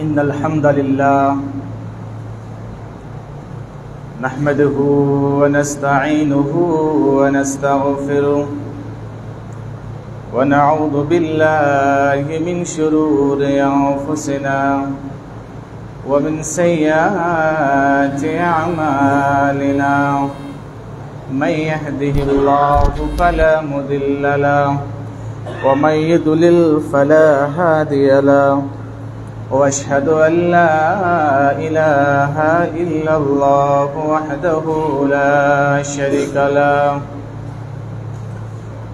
إن الحمد لله نحمده ونستعينه ونستغفره ونعوذ بالله من شرور أنفسنا ومن سيئات أعمالنا من يهده الله فلا مضل له ومن يضلل فلا هادي له وأشهد أن لا إله إلا الله وحده لا شريك له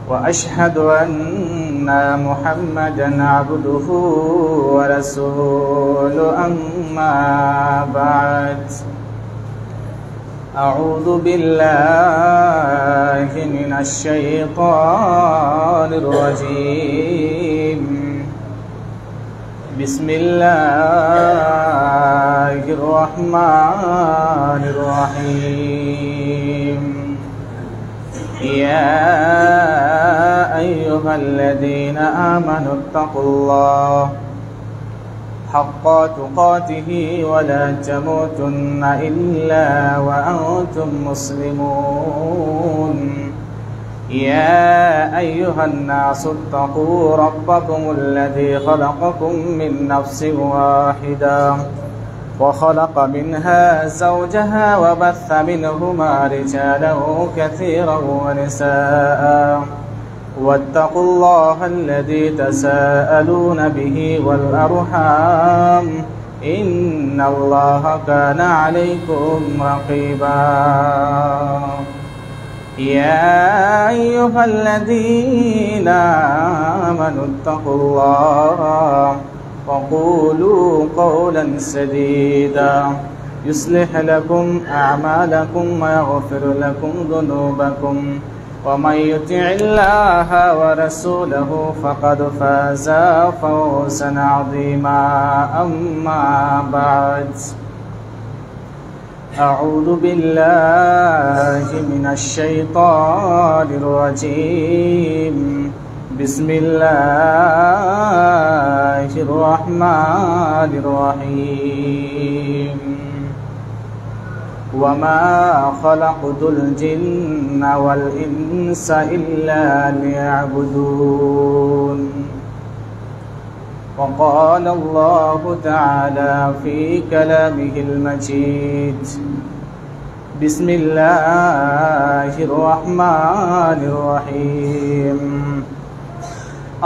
وأشهد أن محمدا عبده ورسوله أما بعد أعوذ بالله من الشيطان الرجيم بسم الله الرحمن الرحيم يا أيها الذين آمنوا اتقوا الله حق تقاته ولا تموتن إلا وأنتم مسلمون يا أيها الناس اتقوا ربكم الذي خلقكم من نفس واحدة وخلق منها زوجها وبث منهما رجالا كثيرا ونساء واتقوا الله الذي تساءلون به والأرحام إن الله كان عليكم رقيبا يا أيها الذين آمنوا اتقوا الله وقولوا قولا سديدا يصلح لكم أعمالكم ويغفر لكم ذنوبكم ومن يطع الله ورسوله فقد فاز فوزا عظيما أما بعد أعوذ بالله من الشيطان الرجيم بسم الله الرحمن الرحيم وما خلقت الجن والإنس إلا ليعبدون وقال الله تعالى في كلامه المجيد بسم الله الرحمن الرحيم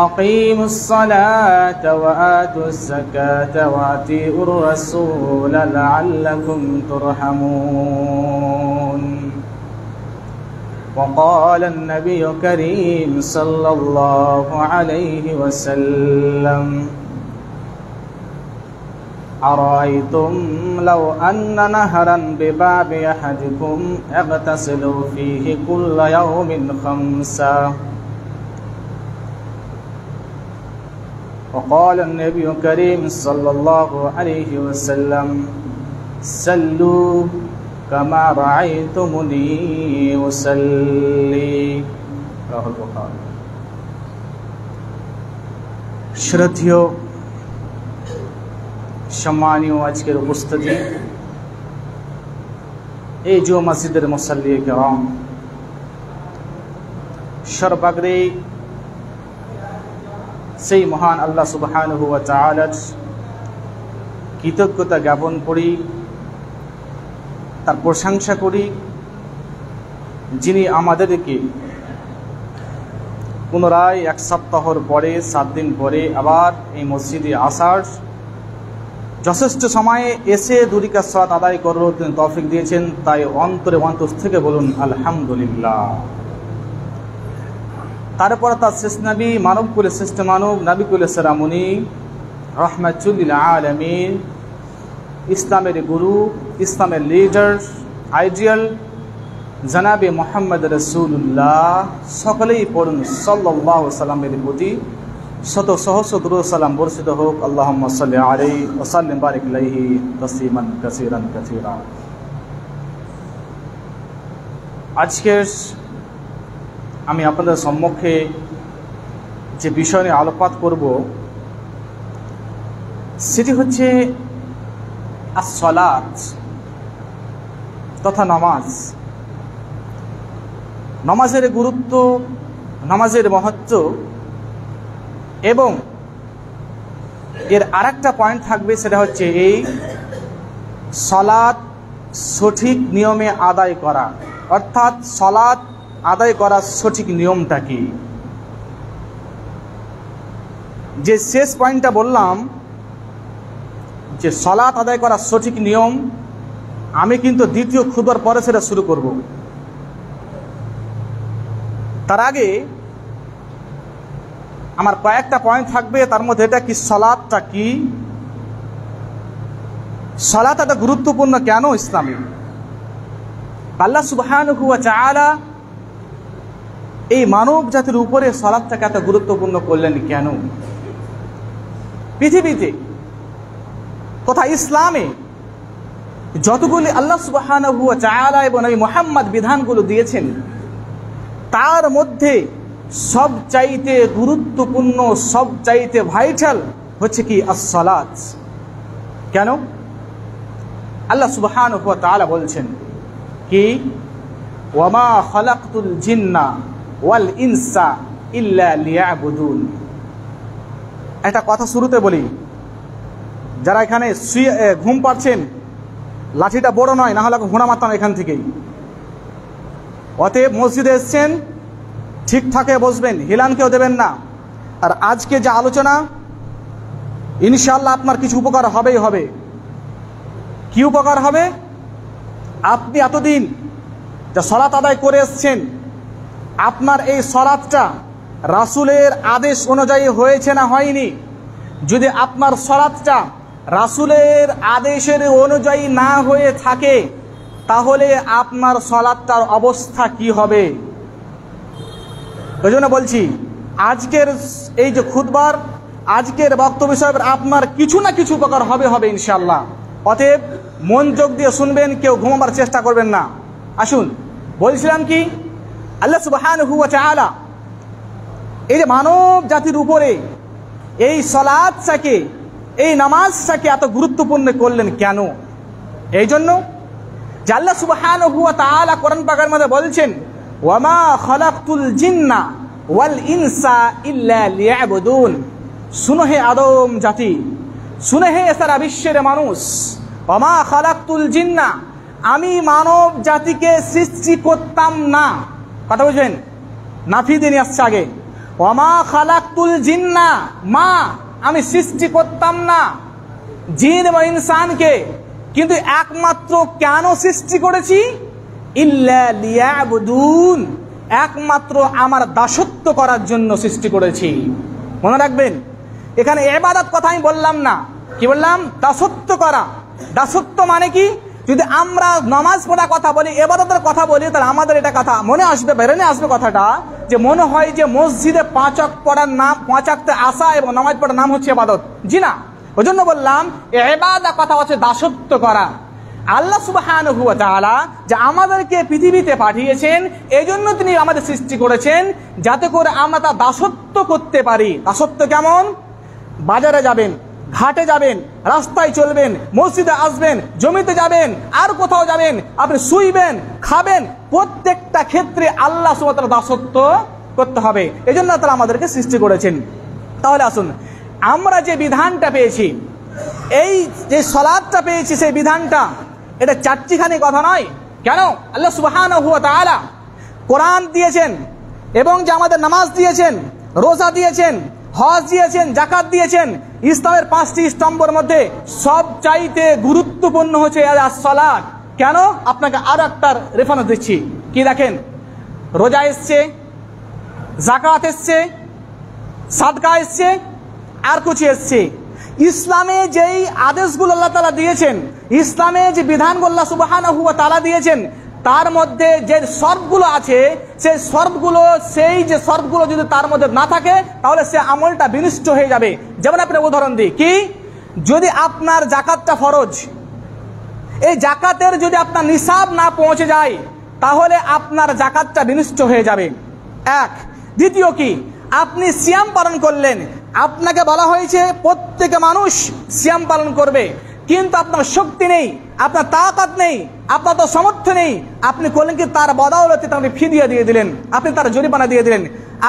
أقيموا الصلاة وآتوا الزكاة وأطيعوا الرسول لعلكم ترحمون وقال النبي الكريم صلى الله عليه وسلم أرأيتم لو أن نهرا بباب أحدكم يغتسل فيه كل يوم 5 وقال النبي الكريم صلى الله عليه وسلم صلوا كما رأيتموني أصلي رواه البخاري শ্রদ্ধেয় সম্মানীয় আজকের উপস্থিতি এই জুমা মসজিদের মুসাল্লি কিরাম সর্বাগ্রে সেই মহান আল্লাহ সুবহানাহু ওয়া তাআলার কৃতজ্ঞতা জ্ঞাপন করি, তার প্রশংসা করি, যিনি আমাদেরকে পুনরায় 1 সপ্তাহর পরে 7 দিন পরে আবার এই মসজিদে আসার যথেষ্ট সময়ে এসে 2 রাকাত সালাত আদায় করার তৌফিক দিয়েছেন। তাই অন্তরে অন্তর থেকে বলুন আলহামদুলিল্লাহ। তারপর তার শেষ নবী, মানব কুলের শ্রেষ্ঠ মানব, নবী কুলের সেরামনি, রহমাতুল লিল আলামিন, ইসলামের গুরু, ইসলামের লিডার, আইডিয়াল জনাবে মুহাম্মদ রাসূলুল্লাহ সকলেই পড়ুন সাল্লাল্লাহু আলাইহি সাল্লামের প্রতি শত সহস্র দুরূদ সালাম বর্ষিত হোক। আল্লাহুম্মা সাল্লি আলাইহি ওয়া সাল্লিম বারিক আলাইহি তাসলিমান কাসীরান কাসীরা। আজকের আমি আপনাদের সম্মুখে যে বিষয় নিয়ে আলোকপাত করব সেটি হচ্ছে as-সালাত তথা নামাজ। নামাজের গুরুত্ব, নামাজের মহত্ব এবং এর আরেকটা পয়েন্ট থাকবে, সেটা হচ্ছে এই সালাত সঠিক নিয়মে আদায় করা, অর্থাৎ সালাত আদায় করার সঠিক নিয়মটা কি। যে শেষ পয়েন্টটা বললাম যে সালাত আদায় করার সঠিক নিয়ম, আমি কিন্তু দ্বিতীয় খুতবার পরে সেটা শুরু করব। তার আগে আমার কয়েকটা পয়েন্ট থাকবে, তার মধ্যে এটা কি, সালাতটা কি, সালাত এত গুরুত্বপূর্ণ কেন ইসলামে। আল্লাহ সুবহানাহু ওয়া তাআলা এই মানব জাতির উপরে সালাতটাকে এত গুরুত্বপূর্ণ করলেন কেন। পৃথিবীতে তথা ইসলামে যতগুলি আল্লাহ সুবহানাহু ওয়া তাআলা এবং নবী মুহাম্মদ বিধানগুলো দিয়েছেন, তার মধ্যে সবচাইতে গুরুত্বপূর্ণ, সবচাইতে ভাইটাল হচ্ছে কি, as-সালাত। কেন? আল্লাহ সুবহানাহু ওয়া তাআলা বলছেন কি, ওয়ামা খালাকতুল জিন্না ওয়াল ইনসা ইল্লা লিয়াবুদুন। একটা কথা শুরুতে বলি, যারা এখানে ঘুম পাচ্ছেন, লাঠিটা বড় নয়, না হলে ঘোড়া মারতাম এখান থেকেই। অতএব মসজিদে এসছেন, ঠিকঠাকে বসবেন, হিলানকেও দেবেন না। আর আজকে যে আলোচনা, ইনশাআল্লাহ আপনার কিছু উপকার হবেই হবে। কি উপকার হবে? আপনি এতদিন যা সালাত আদায় করে এসছেন, আপনার এই সালাতটা রাসূলের আদেশ অনুযায়ী হয়েছে না হয়নি। যদি আপনার সালাতটা রাসূলের আদেশের অনুযায়ী না হয়ে থাকে, তাহলে আপনার সালাতটার অবস্থা কি হবে। ওই জন্য বলছি, আজকের এই যে খুতবার, আজকের বক্তব্য হিসাবে আপনার কিছু না কিছু উপকার হবে ইনশাআল্লাহ। অতএব মনোযোগ দিয়ে শুনবেন, কেউ ঘুমাবার চেষ্টা করবেন না। আসুন, বলছিলাম কি, আল্লাহ সুবহানাহু ওয়া তাআলা এই যে মানব জাতির উপরে এই সালাতটাকে, এই নামাজটাকে এত গুরুত্বপূর্ণ করলেন কেন। এই জন্য যে আল্লাহ সুবহানাহু ওয়া তাআলা কোরআন পাকের মধ্যে বলছেন, ওয়ামা খালাকতুল জিন্না ওয়াল ইনসা ইল্লা লিয়াবুদুন। শুনো হে আদম জাতি, শুনে হে সারা বিশ্বের মানুষ, ওয়ামা খালাকতুল জিন্না, আমি মানব জাতিকে সৃষ্টি করতাম না। কথা বুঝবেন, নাফি দিয়ে আসছে আগে, ওয়ামা খালাকতুল জিন্না, মা, আমি সৃষ্টি করতাম না জিন এবং ইনসানকে, কিন্তু একমাত্র কেন সৃষ্টি করেছি, ইল্লা লিয়াবুদুন, একমাত্র আমার দাসত্ব করার জন্য সৃষ্টি করেছি। মনে রাখবেন, এখানে ইবাদত কথা আমি বললাম না, কি বললাম, দাসত্ব করা। দাসত্ব মানে কি, যদি আমরা নামাজ পড়ার কথা বলি, ইবাদতের কথা বলি, তাহলে আমাদের এটা কথা মনে আসবে, বেরোনে আসবে কথাটা, যে মনে হয় যে মসজিদে 5 ওয়াক্ত পড়ার নাম, 5 ওয়াক্তে আসা এবং নামাজ পড়ার নাম হচ্ছে ইবাদত। জি না, ওই জন্য বললাম ইবাদত কথা হচ্ছে দাসত্ব করা। আল্লাহ সুবহানাহু ওয়া তাআলা যে আমাদেরকে পৃথিবীতে পাঠিয়েছেন, এই জন্য তিনি আমাদের সৃষ্টি করেছেন, যাতে করে আমরা তার দাসত্ব করতে পারি। দাসত্ব কেমন? বাজারে যাবেন, ঘাটে যাবেন, রাস্তায় চলবেন, মসজিদে আসবেন, জমিতে যাবেন, আর কোথাও যাবেন, আপনি শুইবেন, খাবেন, প্রত্যেকটা ক্ষেত্রে আল্লাহ সুবহানাহু ওয়া তাআলা দাসত্ব করতে হবে। এই জন্য তারা আমাদেরকে সৃষ্টি করেছেন। তাহলে আসুন, আমরা যে বিধানটা পেয়েছি, এই যে সালাতটা পেয়েছি, সেই বিধানটা এটা চারটিখানি কথা নয়। কেন? আল্লাহ সুবহানাহু ওয়া তাআলা কোরআন দিয়েছেন, এবং যে আমাদের নামাজ দিয়েছেন, রোজা দিয়েছেন, হজ দিয়েছেন, যাকাত দিয়েছেন। ইসলামের 5টি স্তম্ভের মধ্যে সবচাইতে গুরুত্বপূর্ণ হচ্ছে সালাত। কেন? আপনাকে আর একটা রেফারেন্স দিচ্ছি, কি দেখেন, রোজা এসছে, যাকাত এসছে, সাদকা এসছে, আর কিছু এসছে। ইসলামে যেই আদেশগুলো আল্লাহ তাআলা দিয়েছেন, ইসলামে যে বিধানগুলো আল্লাহ সুবহানাহু ওয়া তাআলা দিয়েছেন, তার মধ্যে যে শর্তগুলো আছে, সেই শর্তগুলো যদি তার মধ্যে না থাকে, তাহলে সে আমলটা বিনষ্ট হয়ে যাবে। যেমন আপনি উদাহরণ দিই, কি, যদি আপনার যাকাতটা ফরজ, এই যাকাতের যদি আপনার নিসাব না পৌঁছে যায়, তাহলে আপনার যাকাতটা বিনষ্ট হয়ে যাবে। এক। দ্বিতীয় কি, আপনি সিয়াম পালন করলেন, আপনাকে বলা হয়েছে প্রত্যেক মানুষ সিয়াম পালন করবে, কিন্তু আপনার শক্তি নেই, আপনার তাকাত নেই, আপনার তো সামর্থ্য নেই, আপনি করলেন কি তার বদৌলতে আপনি ফিদিয়া দিয়ে দিলেন, আপনি তার জরিমানা দিয়ে দিলেন।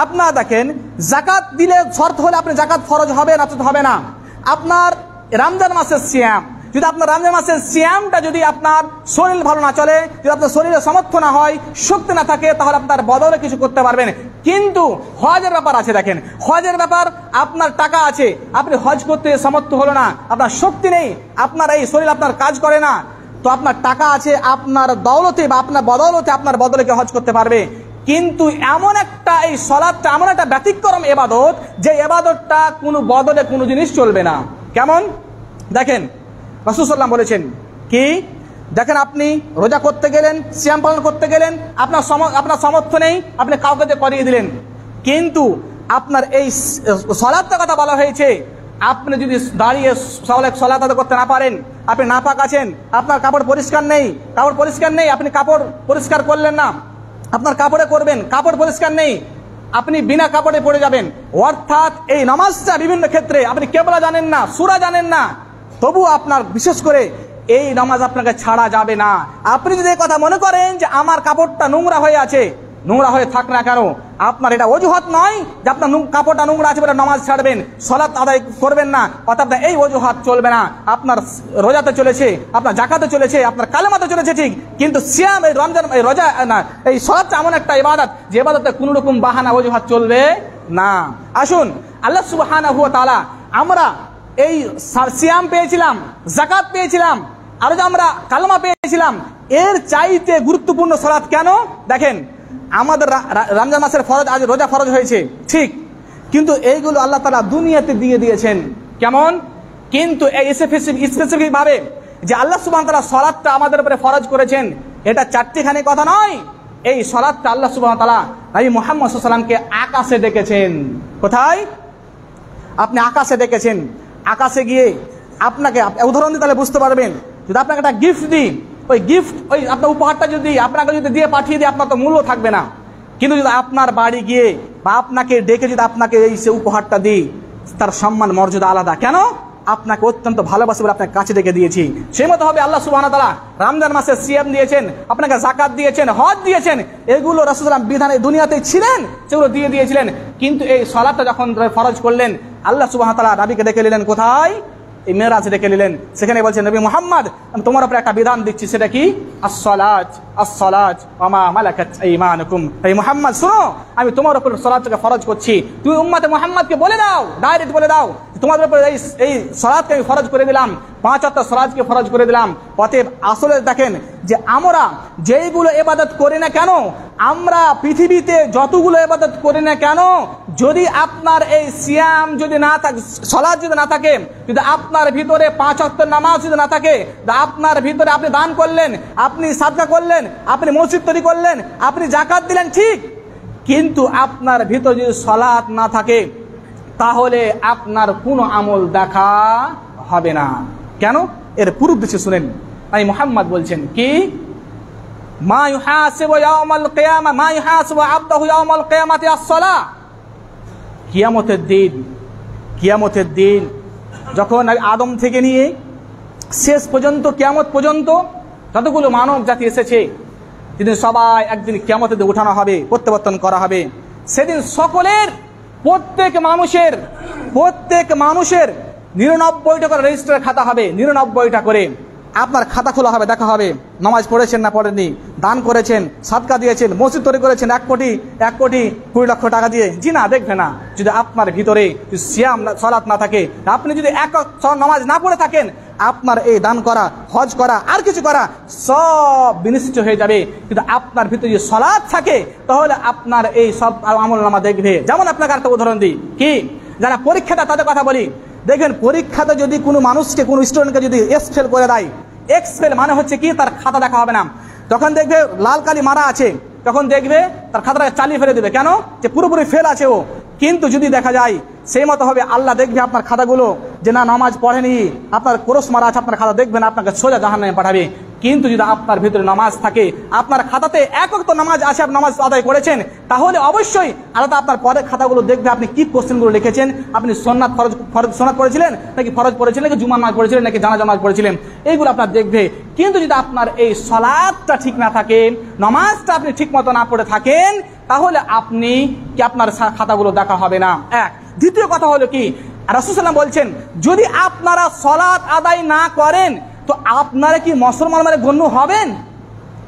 আপনার দেখেন জাকাত দিলে শর্ত হলে আপনি জাকাত ফরজ হবে না, হবে না। আপনার রমজান মাসের সিয়াম, যদি আপনার রমজান মাসের সিয়ামটা যদি আপনার শরীর ভালো না চলে, যদি আপনার শরীরে সামর্থ্য না হয়, শক্তি না থাকে, তাহলে আপনার বদলে কিছু করতে পারবেন। কিন্তু হজের ব্যাপার আছে, দেখেন হজের ব্যাপার, আপনার টাকা আছে, আপনি হজ করতে সামর্থ্য হলো না, আপনার শক্তি নেই, আপনার এই শরীর আপনার কাজ করে না, তো আপনার টাকা আছে, আপনার দৌলতে বা আপনার বদৌলতে আপনার বদলে কেউ হজ করতে পারবে। কিন্তু এমন একটা এই সালাতটা এমন একটা ব্যতিক্রম ইবাদত, যে ইবাদতটা কোনো বদলে কোনো জিনিস চলবে না। কেমন দেখেন, রাসূল সাল্লাল্লাহু আলাইহি ওয়াসাল্লাম বলেছেন কি, দেখেন আপনি রোজা করতে গেলেন, সিয়াম পালন করতে গেলেন, আপনার সামর্থ্য নেই, আপনি কাউকে দিয়ে করিয়ে দিলেন, কিন্তু আপনার এই সালাতের কথা বলা হয়েছে, আপনি যদি দাঁড়িয়ে সালাত আদায় করতে না পারেন, আপনি নাপাক আছেন, আপনার কাপড় পরিষ্কার নেই, আপনি কাপড় পরিষ্কার করলেন না, আপনার কাপড়ে করবেন, কাপড় পরিষ্কার নেই, আপনি বিনা কাপড়ে পড়ে যাবেন। অর্থাৎ এই নামাজটা বিভিন্ন ক্ষেত্রে আপনি কেবলা জানেন না, সূরা জানেন না, তবু আপনার বিশেষ করে এই নামাজ আপনাকে ছাড়া যাবে না। আপনি যদি এই কথা মনে করেন যে আমার কাপড়টা নোংরা হয়ে আছে, নোংরা হয়ে থাক না কেন, আপনার এটা অজুহাত নয় যে আপনার কাপড়টা নোংরা আছে বলে নামাজ ছাড়বেন, সালাত আদায় করবেন না, অর্থাৎ এই অজুহাত চলবে না। আপনার রোজাতে চলেছে, আপনার জাকাতে চলেছে, আপনার কালেমাতে চলেছে ঠিক, কিন্তু সিয়াম, এই রমজান, এই রোজা না, এই সালাতটা এমন একটা ইবাদত যে ইবাদতে কোনো রকম বাহানা অজুহাত চলবে না। আসুন আল্লাহ সুবহানাহু ওয়া তাআলা, আমরা এই সিয়াম পেয়েছিলাম, জাকাত পেয়েছিলাম, আর যে আমরা কালেমা পেয়েছিলাম, এর চাইতে গুরুত্বপূর্ণ সালাত কেন? দেখেন আমাদের রমজান মাসের ফরজ, আজ রোজা ফরজ হয়েছে ঠিক, কিন্তু এইগুলো আল্লাহ তাআলা দুনিয়াতে দিয়ে দিয়েছেন। কেমন? কিন্তু এই স্পেসিফিক ভাবে যে আল্লাহ সুবহানাহু ওয়া তাআলা সালাতটা আমাদের উপরে ফরজ করেছেন, এটা চারটিখানি কথা নয়। এই সালাতটা আল্লাহ সুবহানাহু ওয়া তাআলা নবী মুহাম্মদ সাল্লাল্লাহু আলাইহি ওয়াসাল্লামকে আকাশে ডেকেছেন। কোথায়? আপনি আকাশে ডেকেছেন। আকাশে গিয়ে আপনাকে উদাহরণ দিয়ে তাহলে বুঝতে পারবেন, যদি আপনাকে একটা গিফট দিই, ওই গিফট, ওই আপনার উপহারটা যদি আপনাকে যদি দিয়ে পাঠিয়ে দিই, আপনার তো মূল্য থাকবে না। কিন্তু যদি আপনার বাড়ি গিয়ে বা আপনাকে ডেকে যদি আপনাকে এই সে উপহারটা দিই, তার সম্মান মর্যাদা আলাদা। কেন? আপনাকে অত্যন্ত ভালোবাসে বলে আপনাকে কাছে ডেকে দিয়েছি। সেই মতো হবে আল্লাহ সুবহানাহু ওয়া তাআলা রমজান মাসে সিয়াম দিয়েছেন, আপনাকে যাকাত দিয়েছেন, হজ দিয়েছেন, এগুলো রাসূল সাল্লাল্লাহু আলাইহি ওয়াসাল্লাম বিধানে দুনিয়াতেই ছিলেন, সেগুলো দিয়ে দিয়েছিলেন। কিন্তু এই সালাতটা যখন ফরজ করলেন, আল্লাহ সুবহানাহু ওয়া তাআলা নবীকে ডেকে নিলেন। কোথায়? এই মেরাজে ডেকে নিলেন। সেখানে বলছেন, নবী মুহাম্মদ, আমি তোমার উপরে একটা বিধান দিচ্ছি, সেটা কি? আসসালাত, আসসালাত ওয়া মা মালাকাত আইমানুকুম। এই মুহাম্মদ শোনো, আমি তোমার উপর সালাতকে ফরজ করছি। তুমি উম্মতে মুহাম্মদকে বলে দাও, ডাইরেক্ট বলে দাও, তোমাদের উপরে এই সালাতকে আমি ফরজ করে দিলাম, 5 ওয়াক্ত সালাতকে ফরজ করে দিলাম। অতএব আসলে দেখেন যে আমরা যেইগুলো ইবাদত করি না কেন, আমরা পৃথিবীতে যতগুলো ইবাদত করি না কেন, যদি আপনার এই সিয়াম যদি না থাকে, সালাত যদি না থাকে, যদি আপনার ভিতরে 5 ওয়াক্ত নামাজ যদি না থাকে, আপনার ভিতরে আপনি দান করলেন, আপনি সাদকা করলেন, আপনি মসজিদ তৈরি করলেন, আপনি যাকাত দিলেন ঠিক, কিন্তু আপনার ভিতরে যদি সালাত না থাকে, তাহলে আপনার কোনো আমল দেখা হবে না। কেন? এর পুরো দৃশ্য শুনেন। আমি মুহাম্মদ বলছেন কি, মা ইউহাসিবু ইয়াউমাল কিয়ামা, মা ইউহাসিবু আবদুহু ইয়াউমাল কিয়ামাতি আস-সালাহ। কিয়ামতের দিন যখন আদম থেকে নিয়ে শেষ পর্যন্ত, কিয়ামত পর্যন্ত যতগুলো মানব জাতি এসেছে, যেদিন সবাই একদিন কিয়ামতের দিন উঠানো হবে, প্রত্যাবর্তন করা হবে, সেদিন সকলের প্রত্যেক মানুষের 99টা করে রেজিস্টার খাতা হবে। 99টা করে আপনার খাতা খোলা হবে, দেখা হবে নামাজ পড়েছেন না পড়েননি, দান করেছেন, সাদকা দিয়েছেন, মসজিদ তৈরি করেছেন 1 কোটি 20 লক্ষ টাকা দিয়ে, জি না, দেখবে না। যদি আপনার ভিতরে সিয়াম সালাত না থাকে, আপনি যদি এক নামাজ না পড়ে থাকেন, আপনার এই দান করা, হজ করা, আর কিছু করা সব বিনষ্ট হয়ে যাবে। কিন্তু আপনার ভিতরে যদি সালাত থাকে, তাহলে আপনার এই সব আমলনামা দেখবে। যেমন আপনাকে একটা উদাহরণ দিই, কি যারা পরীক্ষাটা তাদের কথা বলি, দেখবেন পরীক্ষাতে যদি কোনো মানুষকে, কোনো স্টুডেন্টকে যদি এক্স ফেল করে দেয়, এক্স ফেল মানে হচ্ছে কি, তার খাতা দেখা হবে না। তখন দেখবে লাল কালি মারা আছে, তখন দেখবে তার খাতাটা চালিয়ে ফেলে দেবে। কেন? যে পুরোপুরি ফেল আছে ও। কিন্তু যদি দেখা যায় সেই মতো হবে, আল্লাহ দেখবে আপনার খাতাগুলো যে না নামাজ পড়েনি, আপনার ক্রস মারা আছে, আপনার খাতা দেখবেন, আপনাকে সোজা জাহান্নামে পাঠাবে। কিন্তু যদি আপনার ভিতরে নামাজ থাকে, আপনার খাতাতে এক ওয়াক্ত নামাজ আছে, আপনি নামাজ আদায় করেছেন, তাহলে অবশ্যই আল্লাহ আপনার পরের খাতাগুলো দেখবে আপনি কি কোশ্চেনগুলো লিখেছেন, আপনি সুন্নাত ফরজ পড়েছিলেন নাকি ফরজ পড়েছিলেন নাকি জুমার নামাজ পড়েছিলেন নাকি জানাজা নামাজ পড়েছিলেন, এইগুলো আপনার দেখবে। কিন্তু যদি আপনার এই সালাতটা ঠিক না থাকে, নামাজটা আপনি ঠিক মতো না পড়ে থাকেন, তাহলে আপনি কি আপনার খাতাগুলো দেখা হবে না। এক। দ্বিতীয় কথা হলো কি, রাসূল সাল্লাল্লাহু আলাইহি ওয়াসাল্লাম বলছেন যদি আপনারা সালাত আদায় না করেন তো আপনারা কি মুসলমান মানে গণ্য হবেন?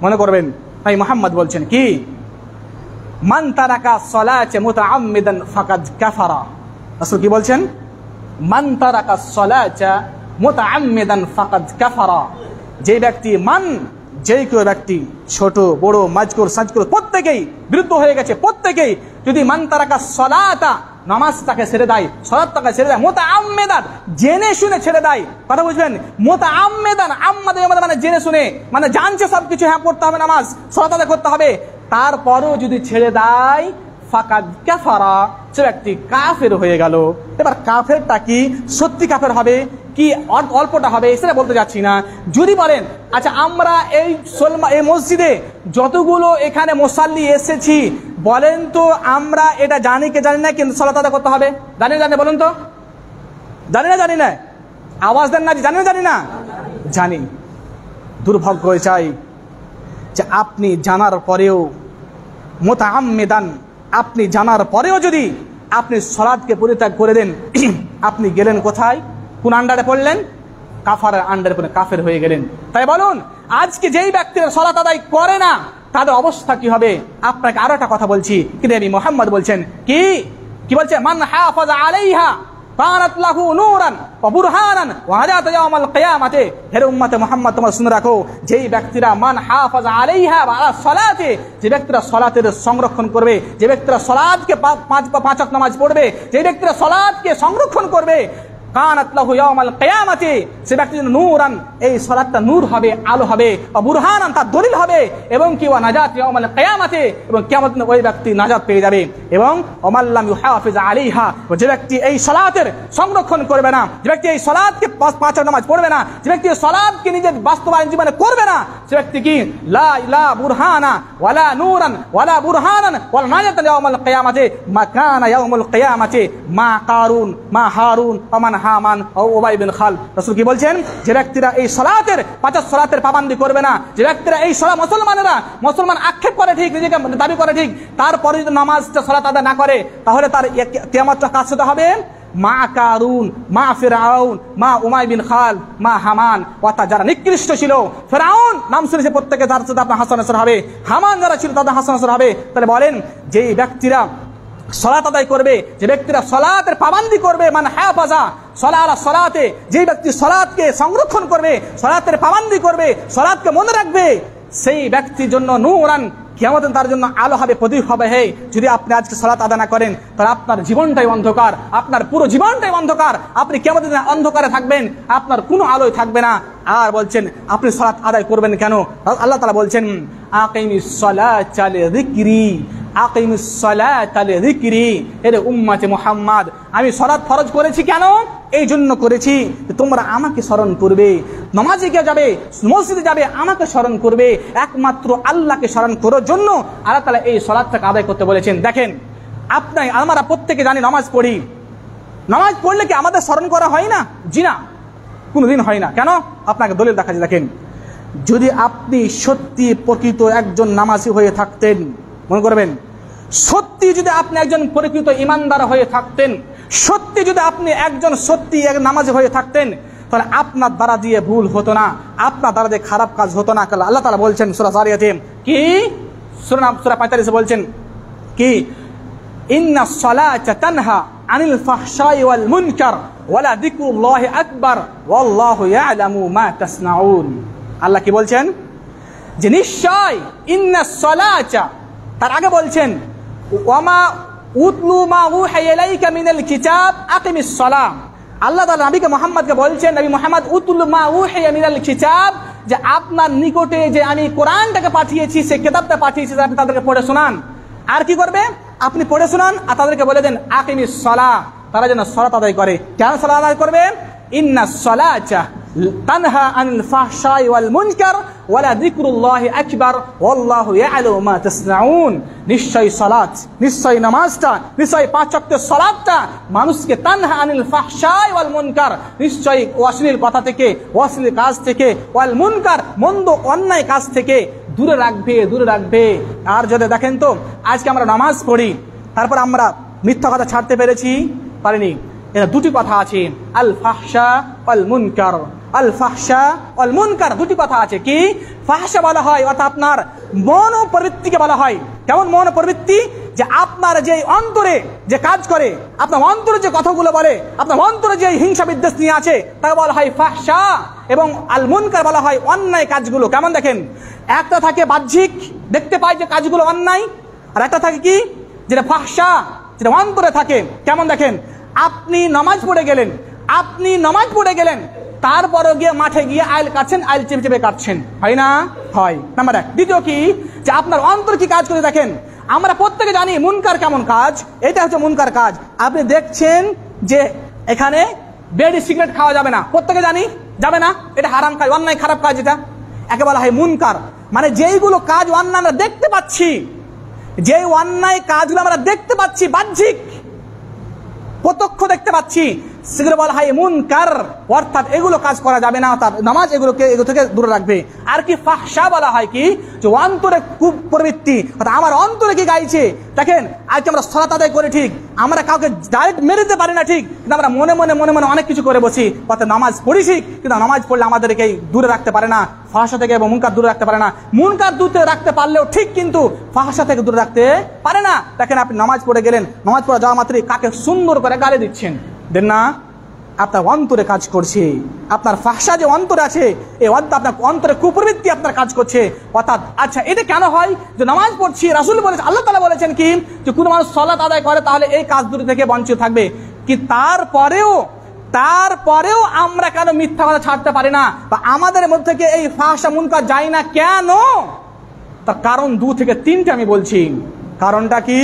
মনে করবেন ভাই মুহাম্মদ বলছেন কি, মান তারাকা সালাতা মুতাআম্মিদান ফাকাদ কাফারা। রাসূল কি বলছেন? মান তারাকা সালাতা মুতাআম্মিদান ফাকাদ কাফারা। যে ব্যক্তি, মান যেই কেউ ব্যক্তি, ছোট বড় মাজকুর সাজকুর প্রত্যেকেই বিরুদ্ধ হয়ে গেছে, প্রত্যেকেই যদি মান তারাকা সালাতা নামাজটাকে ছেড়ে দেয়, সালাতটাকে ছেড়ে দেয়, মুতাআম্মিদান জেনে শুনে ছেড়ে দেয়, কথা বুঝবেন, মুতাআম্মিদান আম্মাদে মানে জেনে শুনে, মানে জানছে সবকিছু হ্যাঁ পড়তে হবে, নামাজ সালাত আদায় করতে হবে, তারপরও যদি ছেড়ে দেয় ফাকাদ কাফারা, সে ব্যক্তি কাফের হয়ে গেল। এবার কাফেরটা কি সত্যি কাফের হবে কি অল্পটা হবে সেটা বলতে যাচ্ছি না। যদি বলেন আচ্ছা আমরা এই মসজিদে যতগুলো এখানে মুসাল্লি এসেছি, বলেন তো আমরা এটা জানি কি জানি না কিন্তু সালাত আদায় করতে হবে? জানি বলুন তো, জানি না আওয়াজ দেন না, জানি না জানি। দুর্ভাগ্য হয়ে চাই যে আপনি জানার পরেও মুতাআম্মিদান, আপনি জানার পরেও যদি আপনি সালাতকে পরিত্যাগ করে দেন, আপনি গেলেন কোথায়? কোন আন্ডারে পড়লেন? কাফারের আন্ডারে পড়ে কাফের হয়ে গেলেন। তাই বলুন আজকে যেই ব্যক্তিরা সালাত আদায় করে না তাদের অবস্থা কি হবে? আপনাকে আরো একটা কথা বলছি, কিন্তু নবী মুহাম্মদ বলছেন কি বলছে? মান হাফাযা আলাইহা কানাত লাহু নূরান ওয়া বুরহানান ওয়া হাদাত ইয়াউমাল কিয়ামাতে। হে উম্মতে মুহাম্মদ, তোমরা শুনে রাখো, যেই ব্যক্তিরা মান হাফাযা আলাইহা আলা সালাতে, যে ব্যক্তিরা সালাতের সংরক্ষণ করবে, যে ব্যক্তিরা সালাতকে পাঁচ ওয়াক্ত নামাজ পড়বে, যে ব্যক্তিরা সালাতকে সংরক্ষণ করবে, কানাত লাহু ইয়াউমাল কিয়ামাতে, সে ব্যক্তি নূরান, এই সালাতটা নূর হবে, আলো হবে, ওয়া বুরহানান, তার দলিল হবে, এবং কি ওয়া নাজাত ইয়াউমাল কিয়ামাতে, এবং কিয়ামত দিনে ওই ব্যক্তি নাজাত পেয়ে যাবে। এবং ওমাল্লাম ইউহাফিজ আলাইহা, যে ব্যক্তি এই সালাতের সংরক্ষণ করবে না, যে ব্যক্তি এই সালাতকে পাঁচ ওয়াক্ত নামাজ পড়বে না, যে ব্যক্তি সালাতকে নিজের বাস্তবায়ন জীবনে করবে না, সে ব্যক্তি কি লা ইলাহা বুরহানা ওয়ালা নূরান ওয়ালা বুরহানান ওয়ালা নাজাত ইয়াউমাল কিয়ামাতে মা কানা ইয়াউমুল কিয়ামাতে মা কারুন মা হারুন ওয়া মান হামান ও উবাই বিন খাল। রাসূল কি বলছেন? যে ব্যক্তিরা এই সালাতের পাঁচ সালাতের পাবন্দি করবে না, যে ব্যক্তিরা এই সালাত মুসলমান আক্ষেপ করে ঠিক, নিজেকে দাবি করে ঠিক, তারপরে যদি নামাজটা সালাত আদায় না করে, তাহলে তার কিয়ামতটা কাছে হবে মা কারুন মা ফিরআউন মা উমাই বিন খাল মা হামান, অর্থাৎ যারা নিকৃষ্ট ছিল, ফিরআউন নাম শুনেছে প্রত্যেকে, তার সাথে আপনার হাসান নাসর হবে, হামান যারা ছিল তাদের হাসান নাসর হবে। তাহলে বলেন যে ব্যক্তিরা সালাত আদায় করবে, যে ব্যক্তিরা সালাতের পাবন্দি করবে, মানে হাফাজা সালাতে, যে ব্যক্তি সালাতকে সংরক্ষণ করবে, সালাতের পাবন্দি করবে, সালাতকে মনে রাখবে, সেই ব্যক্তির জন্য নূরান, কিয়ামত তার জন্য আলো হবে, প্রদীপ হবে। হে, যদি আপনি আজকে সালাত আদায় না করেন তাহলে আপনার জীবনটাই অন্ধকার, আপনার পুরো জীবনটাই অন্ধকার, আপনি কিয়ামত দিনে অন্ধকারে থাকবেন, আপনার কোনো আলোই থাকবে না। আর বলছেন আপনি সালাত আদায় করবেন কেন? আল্লাহ তাআলা বলছেন আকিমিস সালাতা লিযিকরি, আকিমিস সালাতা লিযিকরি। এরে উম্মতে মুহাম্মদ, আমি সালাত ফরজ করেছি কেন? এই জন্য করেছি তোমরা আমাকে স্মরণ করবে, নামাজে গিয়ে যাবে, মসজিদে যাবে, আমাকে স্মরণ করবে, একমাত্র আল্লাহকে স্মরণ করার জন্য আল্লাহ তাআলা এই সালাতটাকে আদায় করতে বলেছেন। দেখেন আপনি আমরা প্রত্যেকে জানি নামাজ পড়ি, নামাজ পড়লে কি আমাদের স্মরণ করা হয় না? জি না, কোনোদিন হয় না। কেন? আপনাকে দলিল দেখাচ্ছি। দেখেন, যদি আপনি সত্যি প্রকৃত একজন নামাজি হয়ে থাকতেন, মনে করবেন, সত্যি যদি আপনি একজন প্রকৃত ইমানদার হয়ে থাকতেন, সত্যি যদি আপনি একজন সত্যি এক নামাজি হয়ে থাকতেন, তাহলে আপনার দ্বারা দিয়ে ভুল হতো না, আপনার দ্বারা দিয়ে খারাপ কাজ হতো না। আল্লাহ তাআলা বলছেন সূরা যারিয়াতে, কি সূরা 45 বলছেন কি, ইন্নাস সালাতা তানহা আনিল ফাহশাই ওয়াল মুনকার ওয়ালা যিকরুল্লাহি আকবার ওয়াল্লাহু ইয়ালামু মা তাসনাউন। আল্লাহ কি বলছেন? যে নিশ্চয় ইন্নাস সালাতা, তার আগে বলছেন ওয়ামা উতলু মা উহিয়া ইলাইকা মিনাল কিতাব আকিমিস সালাহ। আল্লাহ তাআলা নবীকে মুহাম্মদকে বলছেন, নবী মুহাম্মদ উতলু মা উহিয়া মিনাল কিতাব, যে আপনার নিকটে যে আমি কোরআনটাকে পাঠিয়েছি, সেই কিতাবটা পাঠিয়েছি, আপনি তাদেরকে পড়ে শোনান। আর কি করবে? আপনি পড়ে শোনান আর তাদেরকে বলে দেন আকিমিস সালাহ, তারা যেন সালাত আদায় করে। কেন সালাত আদায় করবে? ইন্নাস সালাতা তানহা আনিল ফাহশাই ওয়াল মুনকার ওয়ালা যিকরুল্লাহি আকবার ওয়াল্লাহু ইয়ালামু মা তাসনাউন। নিশ্চয়ই সালাত, নিশ্চয়ই নামাজটা, নিশ্চয়ই 5 ওয়াক্তের সালাতটা মানুষকে তানহা আনিল ফাহশাই ওয়াল মুনকার, নিশ্চয়ই অশ্লীল কথা থেকে, অশ্লীল কাজ থেকে, ওয়াল মুনকার মন্দ অন্যায় কাজ থেকে দূরে রাখবে, দূরে রাখবে। আর যদি দেখেন তো আজকে আমরা নামাজ পড়ি, তারপর আমরা মিথ্যা কথা ছাড়তে পেরেছি? পারিনি। এর দুটি কথা আছে, আল ফাহশা ওয়াল মুনকার। আল ফাহশা ওয়াল মুনকার দুটি কথা আছে। কি? ফাহশা বলা হয় অর্থাৎ আপনার মন ও প্রবৃত্তিকে বলা হয়। কেমন মন ও প্রবৃত্তি? যে আপনার যে অন্তরে যে কাজ করে, আপনার অন্তরে যে কথাগুলো বলে, আপনার অন্তরে যে হিংসা বিদ্বেষ নিয়ে আছে, তা বলা হয় ফাহশা। এবং আল মুনকার বলা হয় অন্যায় কাজগুলো। কেমন? দেখেন, একটা থাকে বাহ্যিক, দেখতে পাই যে কাজগুলো অন্যায়, আর একটা থাকে কি? যেটা ফাহশা, যেটা অন্তরে থাকে। কেমন? দেখেন, আপনি নামাজ পড়ে গেলেন, আপনি নামাজ পড়ে গেলেন, তারপরে গিয়ে মাঠে গিয়ে আইল কাটছেন, আইল চেপে চেপে কাটছেন, হয় না? হয়। নাম্বার 1। দ্বিতীয় কি? যে আপনার অন্তর কি কাজ করে। দেখেন, আমরা প্রত্যেকে জানি মুনকার কেমন কাজ। এটা হচ্ছে মুনকার কাজ। আপনি দেখছেন যে এখানে বিড়ি সিগারেট খাওয়া যাবে না, প্রত্যেকে জানি যাবে না, এটা হারাম কাজ, অন্যায় খারাপ কাজ। এটা একে বলা হয় মুনকার। মানে যেইগুলো কাজ অন্যায় আমরা দেখতে পাচ্ছি, যে অন্যায় কাজগুলো আমরা দেখতে পাচ্ছি, বাহ্যিক প্রত্যক্ষ দেখতে পাচ্ছি, সেগুলো বলা হয় মুনকার। অর্থাৎ এগুলো কাজ করা যাবে না, অর্থাৎ নামাজ এগুলো থেকে দূরে রাখবে। আর কি? ফাহশা বলা হয় কি? যে অন্তরে খুব প্রবৃত্তি, অর্থাৎ আমার অন্তরে কি গাইছে। দেখেন, আজকে আমরা সালাত আদায় করি ঠিক, আমরা কাউকে ডাইরেক্ট মেরে দিতে পারি না ঠিক, কিন্তু আমরা মনে মনে মনে মনে অনেক কিছু করে বসি। অর্থাৎ নামাজ পড়ি ঠিক, কিন্তু নামাজ পড়লে আমাদেরকে দূরে রাখতে পারে না ফাহশা থেকে, এবং মুনকার দূরে রাখতে পারে না। মুনকার দূরে রাখতে পারলেও ঠিক, কিন্তু ফাহশা থেকে দূরে রাখতে পারে না। দেখেন, আপনি নামাজ পড়ে গেলেন, নামাজ পড়ে যাওয়া মাত্রই কাকে সুন্দর করে গালি দিচ্ছেন, দেন না? আপনার অন্তরে কাজ করছে। আপনার ফাহশা যে অন্তরে আছে, এই আপনার অন্তরে কুপ্রবৃত্তি আপনার কাজ করছে। অর্থাৎ আচ্ছা, এটা কেন হয়? যে নামাজ পড়ছি, রাসূল বলেছেন, আল্লাহ তাআলা বলেছেন কি? যে কোনো মানুষ সালাত আদায় করে তাহলে এই কাজ দুটো থেকে বঞ্চিত থাকবে। কি তারপরেও আমরা কেন মিথ্যা কথা ছাড়তে পারি না, বা আমাদের মধ্যে থেকে এই ফাহশা মুনকার যায় না কেন? তার কারণ 2 থেকে 3টে আমি বলছি। কারণটা কি?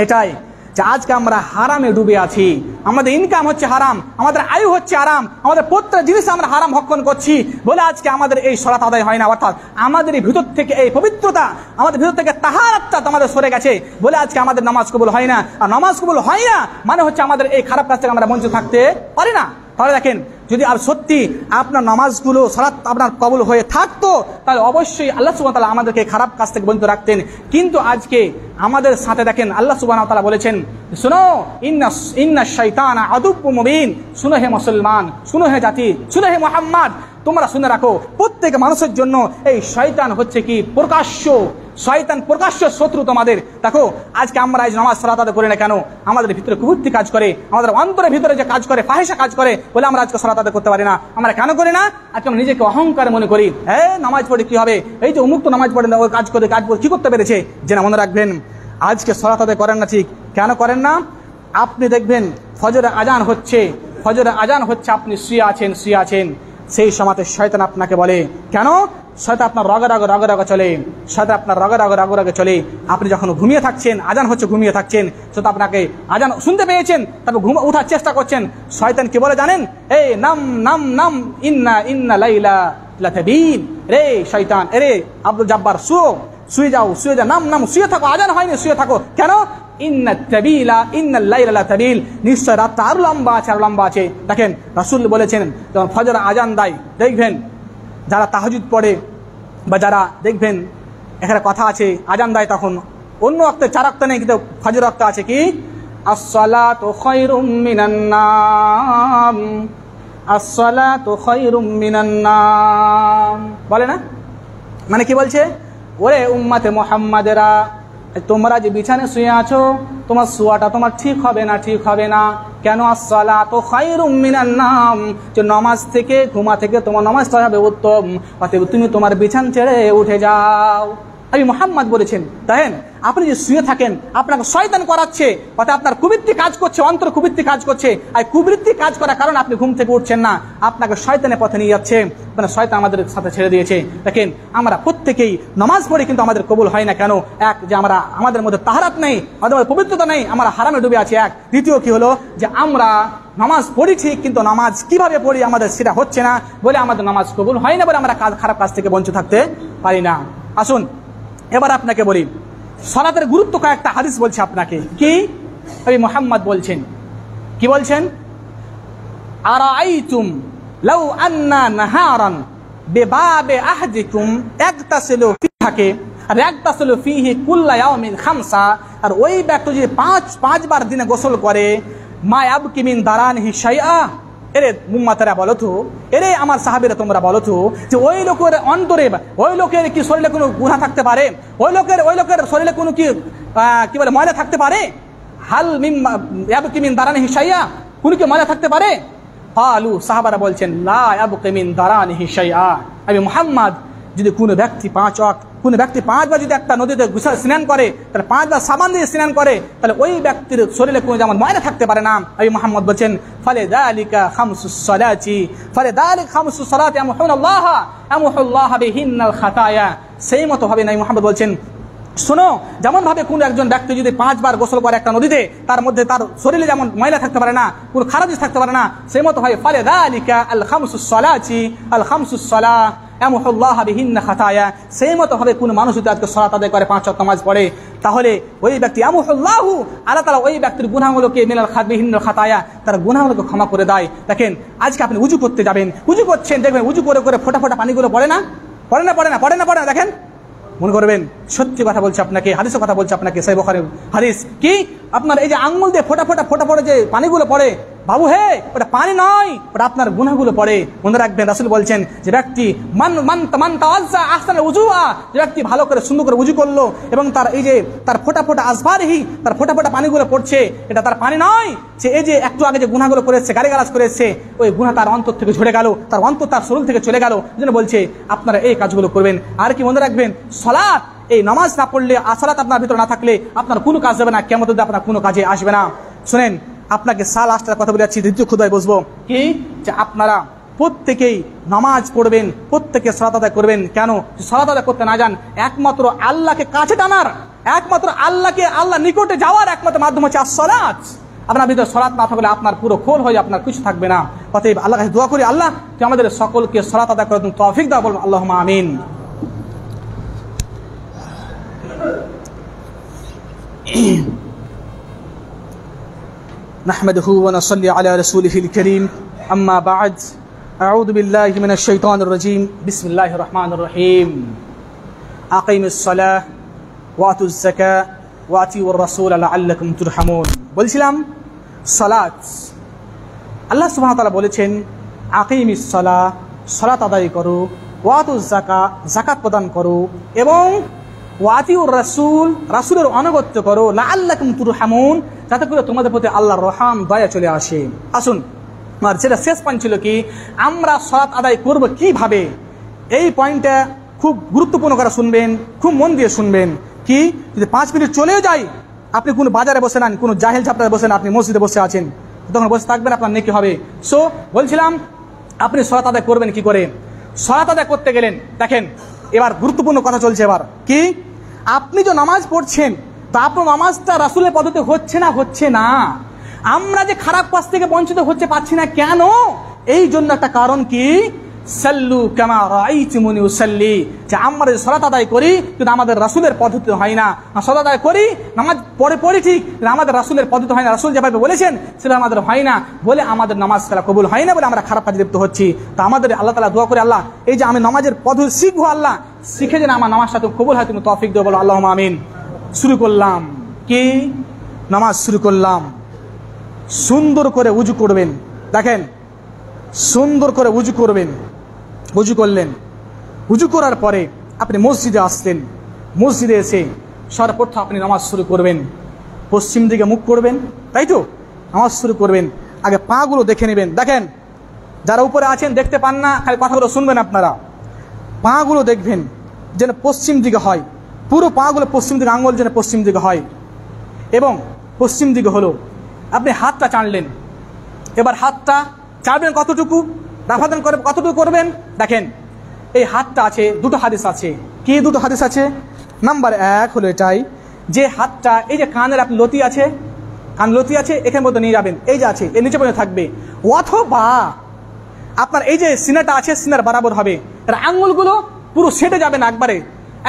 এটাই যে আজকে আমরা হারামে ডুবে আছি। আমাদের ইনকাম হচ্ছে হারাম, আমাদের আয়ু হচ্ছে হারাম, আমাদের প্রত্যেক জিনিস আমরা হারাম ভক্ষণ করছি বলে আজকে আমাদের এই সালাত আদায় হয় না। অর্থাৎ আমাদের এই ভিতর থেকে এই পবিত্রতা, আমাদের ভিতর থেকে তাহারাতটা আমাদের সরে গেছে বলে আজকে আমাদের নামাজ কবুল হয় না। আর নামাজ কবুল হয় না মানে হচ্ছে আমাদের এই খারাপ কাজ থেকে আমরা বঞ্চিত থাকতে পারি না। তাহলে দেখেন, যদি আর সত্যি আপনার নামাজগুলো সালাত আপনার কবুল হয়ে থাকতো, তাহলে অবশ্যই আল্লাহ সুবহানাহু ওয়া তাআলা আমাদেরকে খারাপ কাজ থেকে বঞ্চিত রাখতেন। কিন্তু আজকে আমাদের সাথে দেখেন, আল্লাহ সুবহানাহু ওয়া তাআলা বলেছেন, শুনো, ইন্না শাইতানা আদুব্বুম মুবিন। শুনো হে মুসলমান, শুনো হে জাতি, শুনো হে মুহাম্মদ, তোমরা শুনে রাখো, প্রত্যেক মানুষের জন্য এই শয়তান হচ্ছে কি? প্রকাশ্য শয়তান, প্রকাশ্য শত্রু তোমাদের। দেখো, আজকে আমরা এই নামাজ সালাত আদায় করি না কেন? আমাদের ভিতরে কুবুদ্ধি কাজ করে, আমাদের অন্তরের ভিতরে যে কাজ করে, ফাহিশা কাজ করে বলে আমরা আজকে সালাত আদায় করতে পারি না। আমরা কেন করি না? আজকে আমরা নিজেকে অহংকার মনে করি। নামাজ পড়ে কি হবে? এই যে উন্মুক্ত নামাজ পড়ে ওই কাজ করে কি করতে পেরেছে? যে না, মনে রাখবেন, আজকে সালাত আদায় করেন না ঠিক। কেন করেন না? আপনি দেখবেন ফজরের আজান হচ্ছে, আপনি শুয়ে আছেন, সেই সময়তে শয়তান আপনাকে বলে, কেন? শয়তান আপনার রগে চলে, শয়তান আপনার রগে চলে। আপনি যখন ঘুমিয়ে থাকছেন, আজান হচ্ছে, ঘুমিয়ে থাকছেন, সেটা আপনাকে আজান শুনতে পেয়েছেন, তারপর উঠার চেষ্টা করছেন। শয়তান কি বলে জানেন? এই নাম ইন্না লাইলা লাতাবিন। রে শয়তান, রে আব্দুল জব্বার, শুয়ে যাও, নাম, শুয়ে থাকো, আজান হয়নি, শুয়ে থাকো। কেন? ইন্নাল লাইলা লাতাবিল, নিশ্চয় রাতটা আরো লম্বা আছে। দেখেন, রাসূল বলেছেন, যখন ফজর আজান দেয়, দেখবেন যারা তাহাজ্জুদ পড়ে বা যারা দেখবেন, এখানে কথা আছে, আজান দেয় তখন অন্য ওয়াক্তে 4 ওয়াক্ত নেই, কিন্তু ফজর ওয়াক্ত আছে কি? আসসালাতু খায়রুম মিনান নাম, আসসালাতু খায়রুম মিনান নাম বলে না? মানে কি বলছে? ওরে উম্মতে মুহাম্মাদেরা, তোমরা যে বিছানে শুয়ে আছো, তোমার শোয়াটা তোমার ঠিক হবে না। কেন? আসসালাতু খায়রুম মিনান নাম, যে নামাজ থেকে, ঘুমা থেকে তোমার নামাজটা হবে উত্তম। অতএব তুমি তোমার বিছান ছেড়ে উঠে যাও। আমি মুহাম্মদ বলেছেন, দেখেন আপনি যে শুয়ে থাকেন আপনাকে শয়তান করাচ্ছে, অর্থাৎ আপনার কুবৃত্তি কাজ করছে, অন্তর কুবৃত্তি কাজ করছে। আর কুবৃত্তি কাজ করার কারণে আপনি ঘুম থেকে উঠছেন না, আপনাকে শয়তানের পথে নিয়ে যাচ্ছে, মানে শয়তান আমাদের সাথে ছেড়ে দিয়েছে। দেখেন আমরা প্রত্যেকেই নামাজ পড়ি কিন্তু আমাদের কবুল হয় না কেন? এক, যে আমাদের মধ্যে তাহারাত নেই, আমাদের মধ্যে পবিত্রতা নেই, আমরা হারামে ডুবে আছি। এক, দ্বিতীয় কি হলো যে আমরা নামাজ পড়ি ঠিক, কিন্তু নামাজ কিভাবে পড়ি আমাদের সেটা হচ্ছে না বলে আমাদের নামাজ কবুল হয় না, বলে আমরা খারাপ কাজ থেকে বঞ্চিত থাকতে পারি না। আসুন এবার আপনাকে বলি সালাতের গুরুত্ব। কয়েকটা হাদিস বলছে আপনাকে। কি নবী মুহাম্মদ বলছেন, কি বলছেন? আরাআইতুম লাউ আন্না নাহারান বিবাবে আহদিকুম ইয়াগতাসিলু ফিহি আর ইয়াগতাসিলু ফিহি কুল্লা ইয়াউমিন খামসা, আর ওই ব্যক্তি যদি পাঁচবার দিনে গোসল করে, মা ইয়াবকি মিন দারানিহি শাইআ, এরে মুম্মাতেরা বলো তো, এরে আমার সাহাবীরা তোমরা বলো তো, যে ওই লোকের অন্তরে, ওই লোকের কি শরীরে কোনো গুনাহ থাকতে পারে? ওই লোকের শরীরে কোনো কি বলে ময়লা থাকতে পারে? হাল ইয়াবকি মিন দারানিহি শাইআ, কোনো কি ময়লা থাকতে পারে? ক্বালু, সাহাবারা বলছেন, লা ইয়াবকি মিন দারানিহি শাইআ। নবী মুহাম্মদ, যদি কোনো ব্যক্তি পাঁচবার যদি একটা নদীতে স্নান করে, তাহলে 5 বার সাবান দিয়ে স্নান করে, তাহলে ওই ব্যক্তির শরীরে কোনো যেমন ময়লা থাকতে পারে না। নবী মুহাম্মদ বলেন, ফালিযালিকা খামসুস সালাতি আমহুল্লাহ বিহিন্নাল খাতায়া। সেই মতো ভাবে নবী মুহাম্মদ বলছেন, শোনো, যেমন ভাবে কোন একজন ব্যক্তি যদি 5 বার গোসল করে একটা নদীতে, তার মধ্যে তার শরীরে যেমন ময়লা থাকতে পারে না, কোনো খারাপ জিনিস থাকতে পারে না, সেই মতো হয় ফালিযালিকা আল খামসুস সালাহ আমহুল্লাহ বিহিন্না খাতায়া। সেই মতো হবে কোন মানুষ যদি আজকে সালাত আদায় করে, 5 ওয়াক্ত নামাজ পড়ে, তাহলে ওই ব্যক্তি আমহুল্লাহ, আল্লাহ তাআলা ওই ব্যক্তির গুনাহগুলোকে মিনাল বিহিন্নাল খাতায়া, তার গুনাহগুলোকে ক্ষমা করে দেয়। দেখেন আজকে আপনি উযু করতে যাবেন, উযু করছেন, দেখবেন উযু করে ফোঁটা ফোঁটা পানিগুলো পড়ে না। দেখেন মনে করবেন সত্যি কথা বলছে আপনাকে, হাদিসের কথা বলছে আপনাকে, সহিহ বুখারীর হাদিস। কি আপনার এই যে আঙ্গুল দিয়ে ফোঁটা ফোঁটা যে পানিগুলো পড়ে, বাবু হে, ওটা পানি নয়, ওটা আপনার গুনাহগুলো পড়ে। মনে রাখবেন রাসূল বলছেন যে ব্যক্তি মান তাওয়াজ্জা আহসানা উযুআ, যে ব্যক্তি ভালো করে সুন্দর করে উযু করলো এবং তার এই যে তার ফোঁটা ফোঁটা আসবারহি, তার ফোঁটা ফোঁটা পানিগুলো পড়ছে, এটা তার পানি নয়, যে এই যে একটু আগে যে গুনাহগুলো করেছে, গালিগালাজ করেছে, ওই গুনাহ তার অন্তর থেকে ঝরে গেল, তার অন্তর তার শরীর থেকে চলে গেল। এজন্য বলছে আপনারা এই কাজগুলো করবেন। আর কি মনে রাখবেন, সালাত, এই নামাজ না পড়লে, সালাত আপনার ভিতরে না থাকলে আপনার কোনো কাজ হবে না, কিয়ামতের দিনে আপনার কোনো কাজে আসবে না। শুনেন আপনাকে লাস্টের কথা বলে যাচ্ছি, দ্বিতীয় খুতবায় বসবো। কি যে আপনারা প্রত্যেকেই নামাজ পড়বেন, প্রত্যেকে সালাত আদায় করবেন। কেন? সালাত আদায় করতে না যান, একমাত্র আল্লাহকে কাছে টানার, একমাত্র আল্লাহ নিকটে যাওয়ার একমাত্র মাধ্যম হচ্ছে সালাত। আপনার ভিতরে সালাত না থাকলে আপনার পুরো খোল হয়ে, আপনার কিছু থাকবে না। অতএব আল্লাহর কাছে দোয়া করি, আল্লাহ তুই আমাদের সকলকে সালাত আদায় করার তৌফিক দাও, বলুন আল্লাহুম্মা আমিন। نحمده ونصلي على رسوله الكريم أما بعد أعوذ بالله من الشيطان الرجيم بسم الله الرحمن الرحيم أقيموا الصلاة وآتوا الزكاة وأطيعوا الرسول لعلكم ترحمون। বলছিলাম সালাত, আল্লাহ সুবহানাহু ওয়া তাআলা বলেছেন আকিমিস সালাহ, সালাত আদায় করো, ওয়াতুজ যাকাত, যাকাত প্রদান করো, এবং ওয়াতিউর রাসূল, রাসূলের আনুগত্য করো, লাআল্লাকুম তুরহামুন, যাতে করে তোমাদের প্রতি আল্লাহর রহম দয়া চলে আসে। আসুন, আর যেটা শেষ পয়েন্ট ছিল কি, আমরা সালাত আদায় করব কিভাবে, এই পয়েন্টটা খুব গুরুত্বপূর্ণ করে শুনবেন, খুব মন দিয়ে শুনবেন। কি যদি 5 মিনিট চলেও যায়, আপনি কোনো বাজারে বসে নেন, কোনো জাহেল ঝাপটায় বসে না, আপনি মসজিদে বসে আছেন, তখন বসে থাকবেন, আপনার নেকি হবে। সো বলছিলাম আপনি সালাত আদায় করবেন কি করে। সালাত আদায় করতে গেলেন, দেখেন এবার গুরুত্বপূর্ণ কথা চলছে। এবার কি, আপনি যে নামাজ পড়ছেন, তা আপনার নামাজটা রাসূলের পদ্ধতি হচ্ছে না। আমরা যে খারাপ কাজ থেকে বঞ্চিত পাচ্ছি না কেন? এই জন্য একটা কারণ কি, সাল্লু কামা রাআইতুমুনি উসাল্লি, যে আমরা যে সালাত আদায় করি কিন্তু আমাদের রাসূলের পদ্ধতি হয় না। সালাত আদায় করি, নামাজ পড়ি ঠিক, আমাদের রাসূলের পদ্ধতি হয় না, রাসূল যেভাবে বলেছেন সেটা আমাদের হয় না, বলে আমাদের নামাজ তারা কবুল হয় না, বলে আমরা খারাপ কাজে লিপ্ত হচ্ছি। তা আমাদের আল্লাহ তাআলা দোয়া করে, আল্লাহ এই যে আমি নামাজের পদ্ধতি শিখবো, আল্লাহ শিখে যেন আমার নামাজটা তুমি কবুল হয়, তুমি তৌফিক দিও, বলো আল্লাহুম্মা আমিন। শুরু করলাম কি, নামাজ শুরু করলাম। সুন্দর করে উযু করবেন, দেখেন সুন্দর করে উযু করবেন। উযু করলেন, উযু করার পরে আপনি মসজিদে আসলেন, মসজিদে এসে সর্বপ্রথম আপনি নামাজ শুরু করবেন, পশ্চিম দিকে মুখ করবেন, তাই তো? নামাজ শুরু করবেন, আগে পাগুলো দেখে নেবেন। দেখেন যারা উপরে আছেন দেখতে পান না, খালি কথাগুলো শুনবেন, আপনারা পাগুলো দেখবেন যেন পশ্চিম দিকে হয়, পুরো পাগুলো পশ্চিম দিকে, আঙ্গুল যেন পশ্চিম দিকে হয় এবং পশ্চিম দিকে হলো। আপনি হাতটা টানলেন, এবার হাতটা চাড়বেন কতটুকু, রাফাদান করে কতটুকু করবেন। দেখেন এই হাতটা আছে, দুটো হাদিস আছে। কি দুটো হাদিস আছে? নাম্বার 1 হলো এটাই যে হাতটা এই যে কানের আপনি লতি আছে, কান লতি আছে, এখানের মধ্যে নিয়ে যাবেন, এই যে আছে এর নিচে পর্যন্ত থাকবে, অথবা আপনার এই যে সিনাটা আছে সিনার বরাবর হবে, আর আঙ্গুলগুলো পুরো সেটে যাবে না,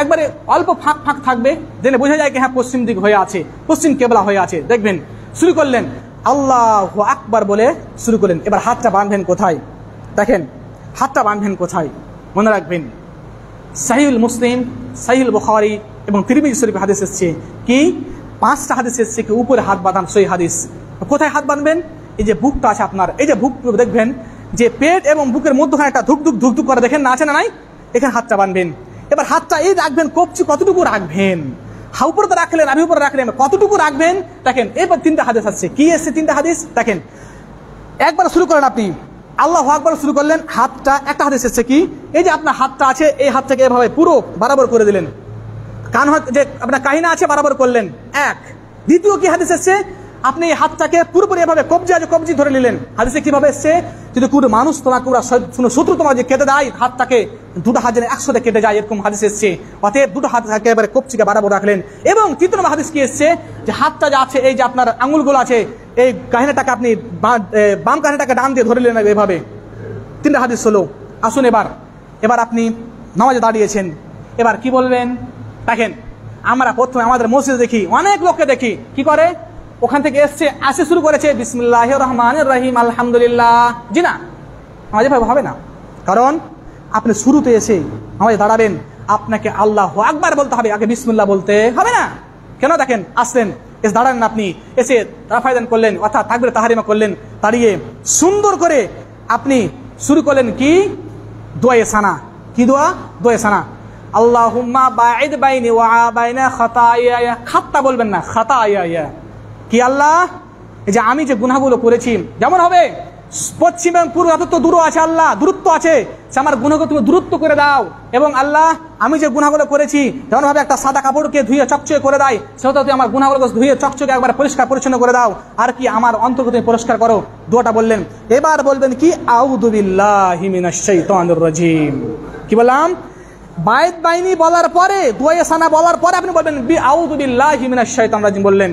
একবারে অল্প ফাঁক ফাঁক থাকবে, যেন বোঝা যায় কি হ্যাঁ পশ্চিম দিক হয়ে আছে, পশ্চিম কেবলা হয়ে আছে। দেখবেন শুরু করলেন আল্লাহু আকবার বলে শুরু করলেন। এবার হাতটা বাঁধবেন কোথায়? দেখেন হাতটা বাঁধবেন কোথায়, মনে রাখবেন সহিহুল মুসলিম, সহিহুল বুখারী এবং তিরমিজি শরীফ হাদিস এসেছে কি 5টা হাদিস এসেছে কি উপরে হাত বাঁধান সহি হাদিস। কোথায় হাত বাঁধবেন? এই যে বুকটা আছে আপনার, এই যে বুক দেখবেন যে পেট এবং বুকের মধ্যখানে একটা ধুকধুক ধুকধুক করে, দেখেন না আছে না নাই, এখানে হাতটা বাঁধবেন। এবার হাতটা এই রাখবেন, কবজি কতটুকু রাখবেন, উপরে তো রাখলেন, আমি উপরে রাখলেন, কতটুকু রাখবেন। দেখেন এবার 3টা হাদিস আছে। কি এসছে 3টা হাদিস? দেখেন একবার শুরু করেন আপনি আল্লাহু আকবার শুরু করলেন, হাতটা একটা হাদিস এসছে কি এই যে আপনার হাতটা আছে, এই হাতটাকে এভাবে পুরো বরাবর করে দিলেন, কান যে আপনার কাহিনা আছে বরাবর করলেন। এক দ্বিতীয় কি হাদিস এসছে? আপনি এই হাতটাকে পুরোপুরি এভাবে কবজি আছে কবজি ধরে নিলেন। হাদিসে কিভাবে এসছে? যদি কোনো মানুষ তোমাকে শত্রু তোমার যে কেটে দেয় হাতটাকে, দুটো হাত যেন একসাথে কেটে যায়, এরকম হাদিস এসছে। অতএব দুটো হাত একেবারে কবজিকে বরাবর রাখলেন। এবং তৃতীয় নম্বর হাদিস কি এসছে যে হাতটা যে আছে এই যে আপনার আঙুলগুলো আছে, এই কাহিনাটাকে আপনি বাম কাহিনাটাকে ডান দিয়ে ধরে নিলেন এভাবে। 3টা হাদিস হলো। আসুন এবার আপনি নামাজে দাঁড়িয়েছেন, এবার কি বলবেন? দেখেন আমরা প্রথমে আমাদের মসজিদে দেখি, অনেক লোককে দেখি কি করে, ওখান থেকে এসছে আসে শুরু করেছে বিসমিল্লাহির রহমানির রহিম আলহামদুলিল্লাহ। জি না, আমাদের ভাই হবে না। কারণ আপনি শুরুতে এসে আমাদের দাঁড়াবেন, আপনাকে আল্লাহু আকবার বলতে হবে, আগে বিসমিল্লাহ বলতে হবে না। কেন? দেখেন আসলেন, এসে দাঁড়ান, আপনি এসে রাফায়দান করলেন অর্থাৎ তাকবীর তাহরিমা করলেন, দাঁড়িয়ে সুন্দর করে আপনি শুরু করলেন কি দোয়া সানা। কি দোয়া? দোয়া সানা। আল্লাহুম্মা বাঈদ বাইনি ওয়া বাইনা খাতায়ায়া, খাতা বলবেন না, খাতায়ায়া। কি আল্লাহ এই যে আমি যে গুনাহগুলো করেছি, যেমন হবে পশ্চিম এবং পূর্ব যত দূর আছে আল্লাহ, দূরত্ব আছে, আমার গুনাহগুলো তুমি দূরত্ব করে দাও। এবং আল্লাহ আমি যে গুনাহগুলো করেছি, যেমন ভাবে একটা সাদা কাপড়কে ধুয়ে চকচকে করে দেয়, সেটা তুমি আমার গুনাহগুলো ধুয়ে চকচকে একবার পরিষ্কার পরিচ্ছন্ন করে দাও। আর কি আমার অন্তরকে তুমি পরিষ্কার করো। দোয়াটা বললেন। এবার বলবেন কি আউযু বিল্লাহি মিনাশ শাইতানির রাজিম। কি বললাম? বাইত বাইনি বলার পরে, দোয়া সানা বলার পরে আপনি বলবেন আউযু বিল্লাহি মিনাশ শাইতানির রাজিম বললেন,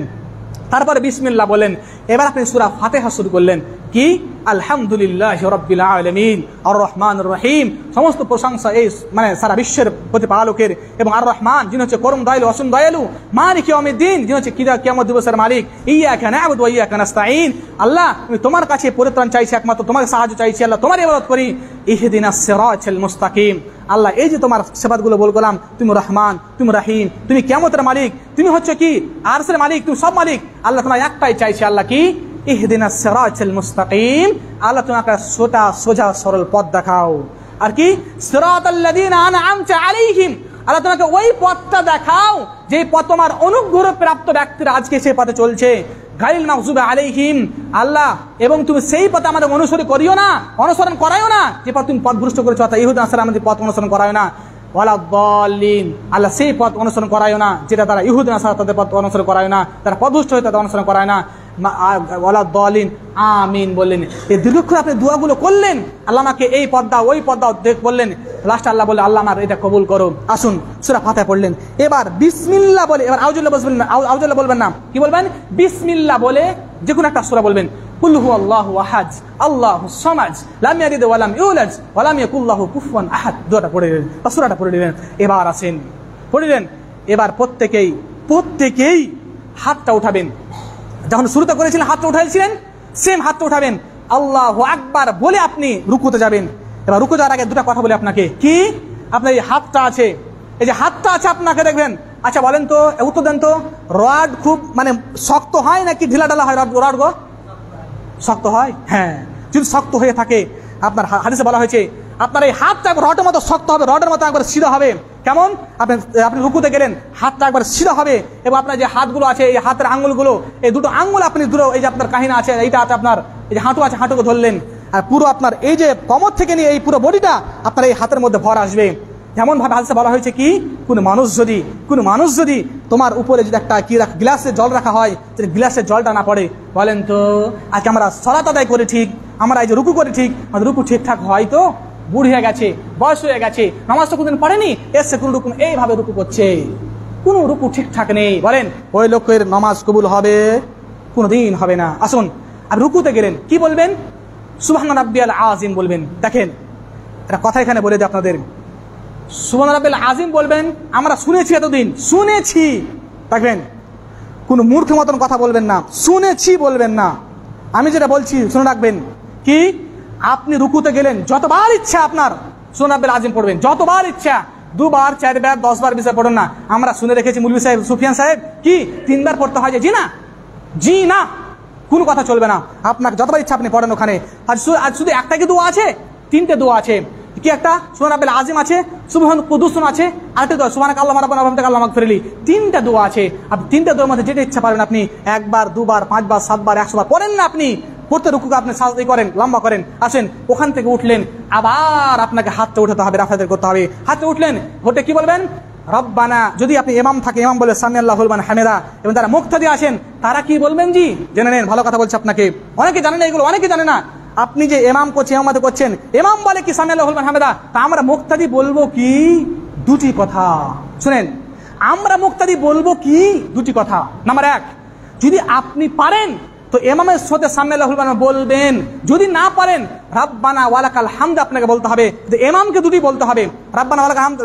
তারপরে বিসমিল্লাহ বলেন। এবার আপনি সূরা ফাতিহা শুরু করলেন কি আলহামদুলিল্লাহি রাব্বিল আলামিন আর রহমানির রহিম, সমস্ত প্রশংসা এই মানে সারা বিশ্বের প্রতিপালকের, এবং আর রহমান যিনি হচ্ছে করুণ দয়ালু অসীম দয়ালু, মালিক ইয়াউমিদ্দিন যিনি হচ্ছে কিয়ামত দিবসের মালিক, ইয়াকা না'বুদু ওয়া ইয়াকা নাস্তাঈন। আল্লাহ আমি তোমার কাছে পরিত্রাণ চাইছি, একমাত্র তোমার সাহায্য চাইছি, আল্লাহ তোমার ইবাদত করি। ইহদিনাস সিরাতাল মুস্তাকিম। আল্লাহ এই যে তোমার সিফাতগুলো বললাম, তুমি রহমান, তুমি রহিম, তুমি কিয়ামতের মালিক, তুমি হচ্ছে কি আরশের মালিক, তুমি সব মালিক। আল্লাহ তোমার একটাই চাইছি, আল্লাহ কি ইহদিনাস সিরাতাল মুস্তাকিম, আল্লাহ তোমাকে সোজা সরল পথ দেখাও। আর কি সিরাতাল্লাযীনা আন'আমতা আলাইহিম, আল্লাহ তোমাকে ওই পথটা দেখাও যে পথ তোমার অনুগ্রহ প্রাপ্ত ব্যক্তিরা আজকে সেই পথে চলছে। গায়রিল মাগযুবি আলাইহিম, আল্লাহ এবং তুমি সেই পথে আমাদের অনুসরণ করাইও না যে পথ তুমি পথভ্রষ্ট করেছো, অর্থাৎ ইহুদা নাসারাদের পথ অনুসরণ করাইও না। ওয়ালা দাল্লিন, আল্লাহ সেই পথ অনুসরণ করাইও না যেটা তারা ইহুদা নাসারা তাদের পথ অনুসরণ করায় না, তারা পথভ্রষ্ট হয়ে তাদের অনুসরণ করায় না। ওয়ালা দাল্লিন আমিন বললেন। এই দীর্ঘক্ষণ আপনি দোয়াগুলো করলেন, আল্লাহ আমাকে এই পথ দাও ওই পথ দাও বললেন। লাস্ট আল্লাহ বলে আল্লাহ আমার এটা কবুল করো। আসুন সূরা ফাতিহা পড়লেন, এবার বিসমিল্লাহ বলে, এবার আউযুবিল্লাহ বলবেন না, আউযুবিল্লাহ বলবেন না, কি বলবেন? বিসমিল্লাহ বলে যে কোনো একটা সূরা বলবেন। কুল হুয়াল্লাহু আহাদ আল্লাহুস সামাদ লাম ইয়ালিদ ওয়া লাম ইউলাদ ওয়া লাম ইয়াকুল লাহু কুফুয়ান আহাদ। দোয়াটা পড়ে দিলেন বা সূরাটা পড়ে দিলেন। এবার আসেন পড়লেন, এবার প্রত্যেকেই হাতটা উঠাবেন। যখন শুরুতে করেছিলেন হাতটা উঠাইছিলেন, সেম হাতটা উঠাবেন, আল্লাহু আকবার বলে আপনি রুকুতে যাবেন। এবার রুকু যাওয়ার আগে দুটো কথা বলি আপনাকে, কি আপনার এই হাতটা আছে, এই যে হাতটা আছে আপনাকে দেখবেন, আচ্ছা বলেন তো, উত্তর দেন তো, রড খুব মানে শক্ত হয় নাকি ঢিলা ঢালা হয়? রড গো শক্ত হয়। হ্যাঁ, যদি শক্ত হয়ে থাকে, আপনার হাদিসে বলা হয়েছে আপনার এই হাতটা রডের মতো শক্ত হবে, রডের মতো একবার সিধা হবে। কেমন? আপনি রুকুতে গেলেন, হাতটা একবার সিধা হবে, এবং আপনার যে হাতগুলো আছে এই হাতের আঙ্গুলগুলো, এই দুটো আঙ্গুল আপনি এই যে আপনার কাহিনা আছে, এইটা আছে আপনার এই যে হাঁটু আছে, হাঁটুকে ধরলেন, আর পুরো আপনার এই যে কমর থেকে নিয়ে এই পুরো বডিটা আপনার এই হাতের মধ্যে ভর আসবে। এমন ভাবে হাদিসে বলা হয়েছে কি, কোন মানুষ যদি তোমার উপরে যদি একটা গ্লাসে জল রাখা হয়, যদি গ্লাসের জলটা না পড়ে, বলেন তো আজকে আমরা সালাত আদায় করে ঠিক, আমরা এই যে রুকু করে ঠিক, আমাদের রুকু ঠিকঠাক হয় তো? বুড়ি হয়ে গেছে, বয়স হয়ে গেছে, নামাজটা কোনদিন পড়েনি, এসে কোন রকম এইভাবে রুকু করছে, কোন রুকু ঠিকঠাক নেই, বলেন ওই লোকের নামাজ কবুল হবে? কোনদিন হবে না। আসুন, আর রুকুতে গেলেন কি বলবেন? সুবহান রাব্বিয়াল আযীম বলবেন। দেখেন একটা কথা এখানে বলে দিই আপনাদের, সুবহান রাব্বিয়াল আযীম বলবেন, আমরা শুনেছি, এতদিন শুনেছি। দেখবেন কোন মূর্খ মতন কথা বলবেন না, শুনেছি বলবেন না। আমি যেটা বলছি শুনে রাখবেন, কি আপনি রুকুতে গেলেন, যতবার ইচ্ছা আপনার সুবহান রাব্বিয়াল আযীম পড়বেন, যতবার ইচ্ছা, 2 বার 4 বার 10 বার 20 বার পড়ুন না। আমরা শুনে রেখেছি মুলবি সাহেব, সুফিয়ান সাহেব কি 3 বার পড়তে হয়? জি না, জি না, কোনো কথা চলবে না। আপনাকে যতবার ইচ্ছা আপনি পড়েন ওখানে। আর শুধু একটা কি দোয়া আছে? 3টে দোয়া আছে। কি একটা? সুবহান রাব্বিল আযীম আছে, সুবহান কুদুসুন আছে, আরেকটা দোয়া সুবহানাকা আল্লাহুম্মা রাব্বানা ওয়া বিহামদিকা আল্লাহুম্মা মাগফিরলি। 3টা দোয়া আছে। আপনি 3টা দোয়ার মধ্যে যেটা ইচ্ছা পারেন আপনি 1 বার 2 বার 5 বার 7 বার 100 বার পড়েন না। আপনি পড়তে রুকুকে আপনি সাজদা করেন, লম্বা করেন, আসেন ওখান থেকে উঠলেন, আবার আপনাকে হাতটা উঠাতে হবে, রাফাতে করতে হবে। হাতে উঠলেন, ওটা কি বলবেন? রব্বানা। যদি আপনি ইমাম থাকে, ইমাম বলে সামি আল্লাহু লিমান হামিদা, এবং তারা মুক্তাদি আসেন, তারা কি বলবেন? জি জেনে নেন, ভালো কথা বলছে আপনাকে। অনেকে জানে না এগুলো, অনেকে জানে না। আপনি যে ইমাম করছেন, ইমামতে করছেন, ইমাম বলে কি সামি আল্লাহু লিমান হামিদা, তা আমরা মুক্তাদি বলবো কি? 2টি কথা শুনেন, আমরা মুক্তাদি বলবো কি? 2টি কথা। নাম্বার 1, যদি আপনি পারেন তো ইমামের সাথে সামি আল্লাহু লিমান বলবেন, যদি না পারেন রাব্বানা ওয়ালাকাল হামদ আপনাকে বলতে হবে। ইমামকে 2টি বলতে হবে, রাব্বানা ওয়ালাকাল হামদ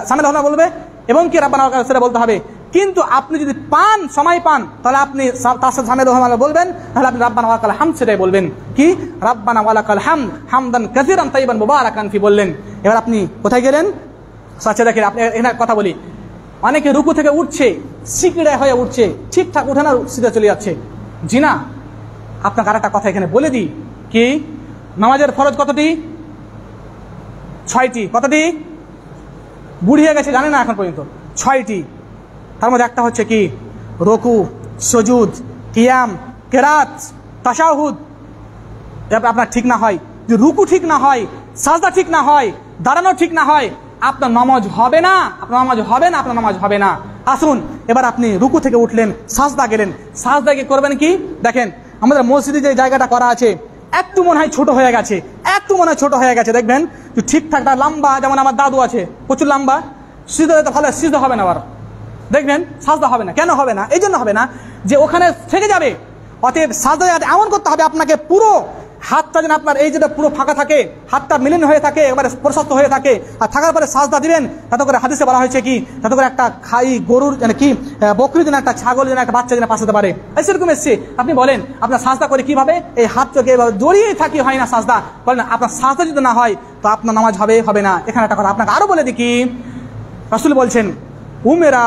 সামি আল্লাহু লিমান বলবে, এবং কি রাব্বানা ওয়ালাকাল সেটা বলতে হবে। কিন্তু আপনি যদি পান, সময় পান, তাহলে আপনি তার সাথে সামি আল্লাহু লিমান বলবেন, তাহলে আপনি রাব্বানা ওয়ালাকাল হামদ সেটাই বলবেন। কি? রাব্বানা ওয়ালাকাল হামদ হামদান কাসীরান তাইয়িবান মুবারাকান ফি বললেন। এবার আপনি কোথায় গেলেন? আচ্ছা দেখেন, আপনি এখানে কথা বলি, অনেকে রুকু থেকে উঠছে, সিকড়ে হয়ে উঠছে, ঠিকঠাক উঠে না, সিধা চলে যাচ্ছে। জি না, আপনাকে আরেকটা কথা এখানে বলে দিই, কি নামাজের ফরজ কতটি? 6টি। কতটি? বুড়ি হয়ে গেছে, জানে না এখন পর্যন্ত। 6টি। তার মধ্যে একটা হচ্ছে কি? রুকু, সুজুদ, কিয়াম, কিরাত, তাশাহুদ। আপনার ঠিক না হয়, যদি রুকু ঠিক না হয়, সাজদা ঠিক না হয়, দাঁড়ানো ঠিক না হয়, আপনার নামাজ হবে না, আপনার নামাজ হবে না, আপনার নামাজ হবে না। আসুন, এবার আপনি রুকু থেকে উঠলেন, সাজদা গেলেন, সাজদা গিয়ে করবেন কি? দেখেন আমাদের মসজিদে যে জায়গাটা করা আছে, একটু মনে হয় ছোট হয়ে গেছে, একটু মনে হয় ছোট হয়ে গেছে। দেখবেন ঠিকঠাক লম্বা, যেমন আমার দাদু আছে প্রচুর লম্বা, সিজদা তো ভালো, সিজদা হবে না, আবার দেখবেন সাজদা হবে না। কেন হবে না? এই জন্য হবে না যে ওখানে থেকে যাবে। অতএব সাজদা এমন করতে হবে আপনাকে, পুরো হাতটা যেন আপনার এই যেটা পুরো ফাঁকা থাকে, হাতটা মিলিন হয়ে থাকে, একেবারে প্রশস্ত হয়ে থাকে, আর থাকার পরে সাজদা দিবেন। তাতে করে হাদিসে বলা হয়েছে কি, তাতে করে একটা গরুর যেন কি, বকরি যেন, একটা ছাগল যেন, একটা বাচ্চা যেন পাশ হতে পারে, সেরকম এসছে। আপনি বলেন আপনার সাজদা করে কিভাবে? এই হাতটাকে জড়িয়ে থাকি, হয় না সাজদা। বলেন আপনার সাজদা যদি না হয় তো আপনার নামাজ হবে, হবে না। এখানে একটা কথা আপনাকে আরো বলে দিই, কি রাসূল বলছেন, উমেরা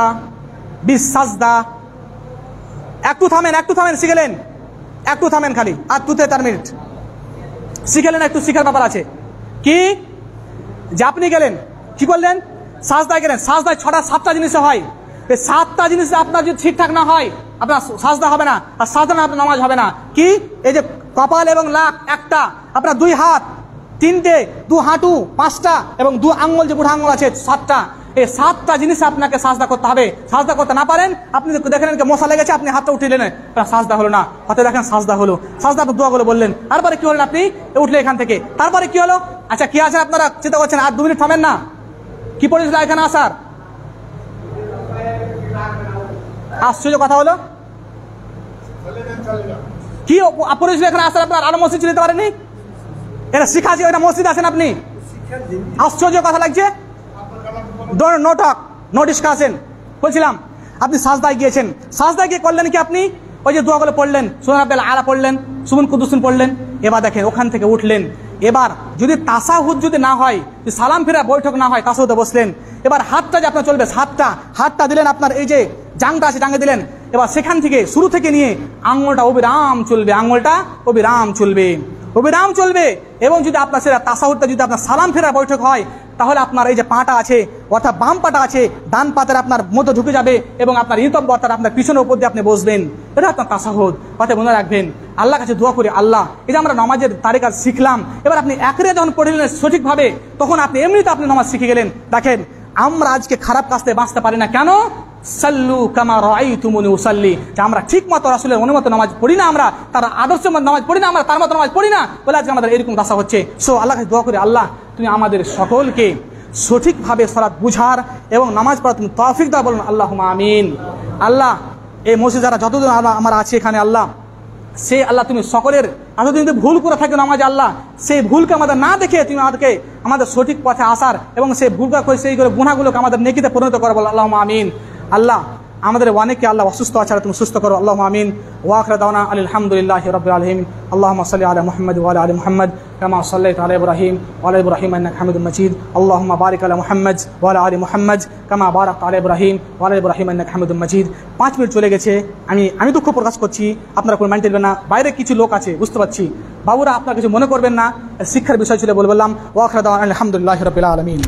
বিস সাজদা। একটু থামেন, একটু থামেন, শিখেলেন, একটু থামেন, খালি আর 2-4 মিনিট শিখেলেন, একটু শিখার ব্যাপার আছে। কি যে আপনি গেলেন, কি করলেন? সাজদায় গেলেন। সাজদায় 6টা-7টা জিনিস হয়। এই 7টা জিনিস আপনার যদি ঠিকঠাক না হয়, আপনার সাজদা হবে না, আর সাজদা না আপনার নামাজ হবে না। কি? এই যে কপাল এবং লাক একটা, আপনার 2 হাত 3টে, 2 হাঁটু 5টা, এবং 2 আঙ্গুল, যে বুড়া আঙ্গুল আছে 7টা, এই 7টা জিনিস আপনাকে সাজদা করতে হবে। সাজদা করতে না পারেন, আপনি দেখেন মশা লেগেছে, আপনি হাতটা উঠিলেন, সাজদা হলো না। হাতে দেখেন সাজদা হলো, সাজদা আপনার দোয়াগুলো বললেন। তারপরে কি হলেন? আপনি উঠলে এখান থেকে, তারপরে কি হলো? আচ্ছা কি আছে আপনারা চিন্তা করছেন? আর 2 মিনিট থামেন না। কি পড়েছিল এখানে আসার? আশ্চর্য কথা হলো, কি পড়েছিল এখানে আসার? আপনার আরো মসজিদ যেতে পারেননি? এটা শিখাছি, ওইটা মসজিদ আছেন আপনি। আশ্চর্য কথা লাগছে। No discussion. বলছিলাম আপনি সাজদায় গিয়েছেন, সাজদায় গিয়ে করলেন কি? আপনি ওই যে দোয়াগুলো পড়লেন, সুবহান রাব্বিল আলা পড়লেন, সুবহান কুদ্দুসুন পড়লেন। এবার দেখেন ওখান থেকে উঠলেন। এবার যদি তাসাহুদ যদি না হয়, যদি সালাম ফেরা বৈঠক না হয়, তাসাহুদে বসলেন। এবার হাতটা যে আপনার চলবে, হাতটা দিলেন, আপনার এই যে জাংটা আছে, জাঙ্গে দিলেন। এবার সেখান থেকে শুরু থেকে নিয়ে আঙুলটা অবিরাম চলবে, আঙুলটা অবিরাম চলবে, অবিরাম চলবে। এবং যদি আপনার সেটা তাসাহুদটা যদি আপনার সালাম ফেরা বৈঠক হয়, তাহলে আপনার এই যে পাটা আছে অর্থাৎ বাম পাটা আছে ডান পাতের আপনার মধ্যে ঢুকে যাবে এবং আপনার ইতব্য অর্থাৎ আপনার পিছনের উপর দিয়ে আপনি বসবেন। এটা আপনার তাসাহুদ। কথা মনে রাখবেন, আল্লাহ কাছে দোয়া করি, আল্লাহ এই যে আমরা নামাজের তারিকা শিখলাম, এবার আপনি একরে যখন পড়লেন সঠিকভাবে, তখন আপনি এমনিতে আপনি নামাজ শিখে গেলেন। দেখেন আমরা আজকে খারাপ কাজ থেকে বাঁচতে পারি না কেন? সাল্লু কামা রাআইতুমুনি উসাল্লি, যে আমরা ঠিক মতো রাসূলের অনুমত নামাজ পড়ি না, আমরা তার আদর্শ মতো নামাজ পড়ি না, আমরা তার মতো নামাজ পড়ি না বলে আজকে আমাদের এরকম দশা হচ্ছে। সো আল্লাহ কাছে দোয়া করি, আল্লাহ তুমি আমাদের সকলকে সঠিকভাবে সালাত বুঝার এবং নামাজ পড়ার তুমি তৌফিক দাও, বলুন আল্লাহুম্মা আমিন। আল্লাহ এই মসজিদে যারা যতদিন আমরা আছি এখানে, আল্লাহ সে আল্লাহ তুমি সকলের এতদিন যদি ভুল করে থাকি নামাজে, আল্লাহ সেই ভুলকে আমাদের না দেখে তুমি আমাদের সঠিক পথে আসার এবং সেই ভুলটা করে সেই গুনাহগুলোকে আমাদের নেকিতে পরিণত করো, বলো আল্লাহুম্মা আমিন। আল্লাহ আমাদের অনেকে আল্লাহ অসুস্থ আছে, তুমি সুস্থ করো, আল্লাহুম্মা আমিন। ওয়া আখিরু দাওয়ানা আলহামদুলিল্লাহি রাব্বিল আলামিন। আল্লাহুম্মা সাল্লি আলা মুহাম্মাদ ওয়া আলা আলি মুহাম্মাদ কামা সাল্লাইতা আলা ইব্রাহিম ওয়া আলা ইব্রাহিম ইন্নাকা হামিদুম মাজিদ। আল্লাহুম্মা বারিক আলা মুহাম্মাদ ওয়া আলা আলি মুহাম্মাদ কামা বারাকতা আলা ইব্রাহিম ওয়া আলা ইব্রাহিম ইন্নাকা হামিদুম মাজিদ। 5 মিনিট চলে গেছে, আমি দুঃখ প্রকাশ করছি, আপনারা কোনো মাইন্ড করবেন না, বাইরে কিছু লোক আছে বুঝতে পারছি, বাবুরা আপনারা কিছু মনে করবেন না, শিক্ষার বিষয় ছিল বললাম। ওয়া আখিরু দাওয়ানা আলহামদুলিল্লাহি রাব্বিল আলামিন।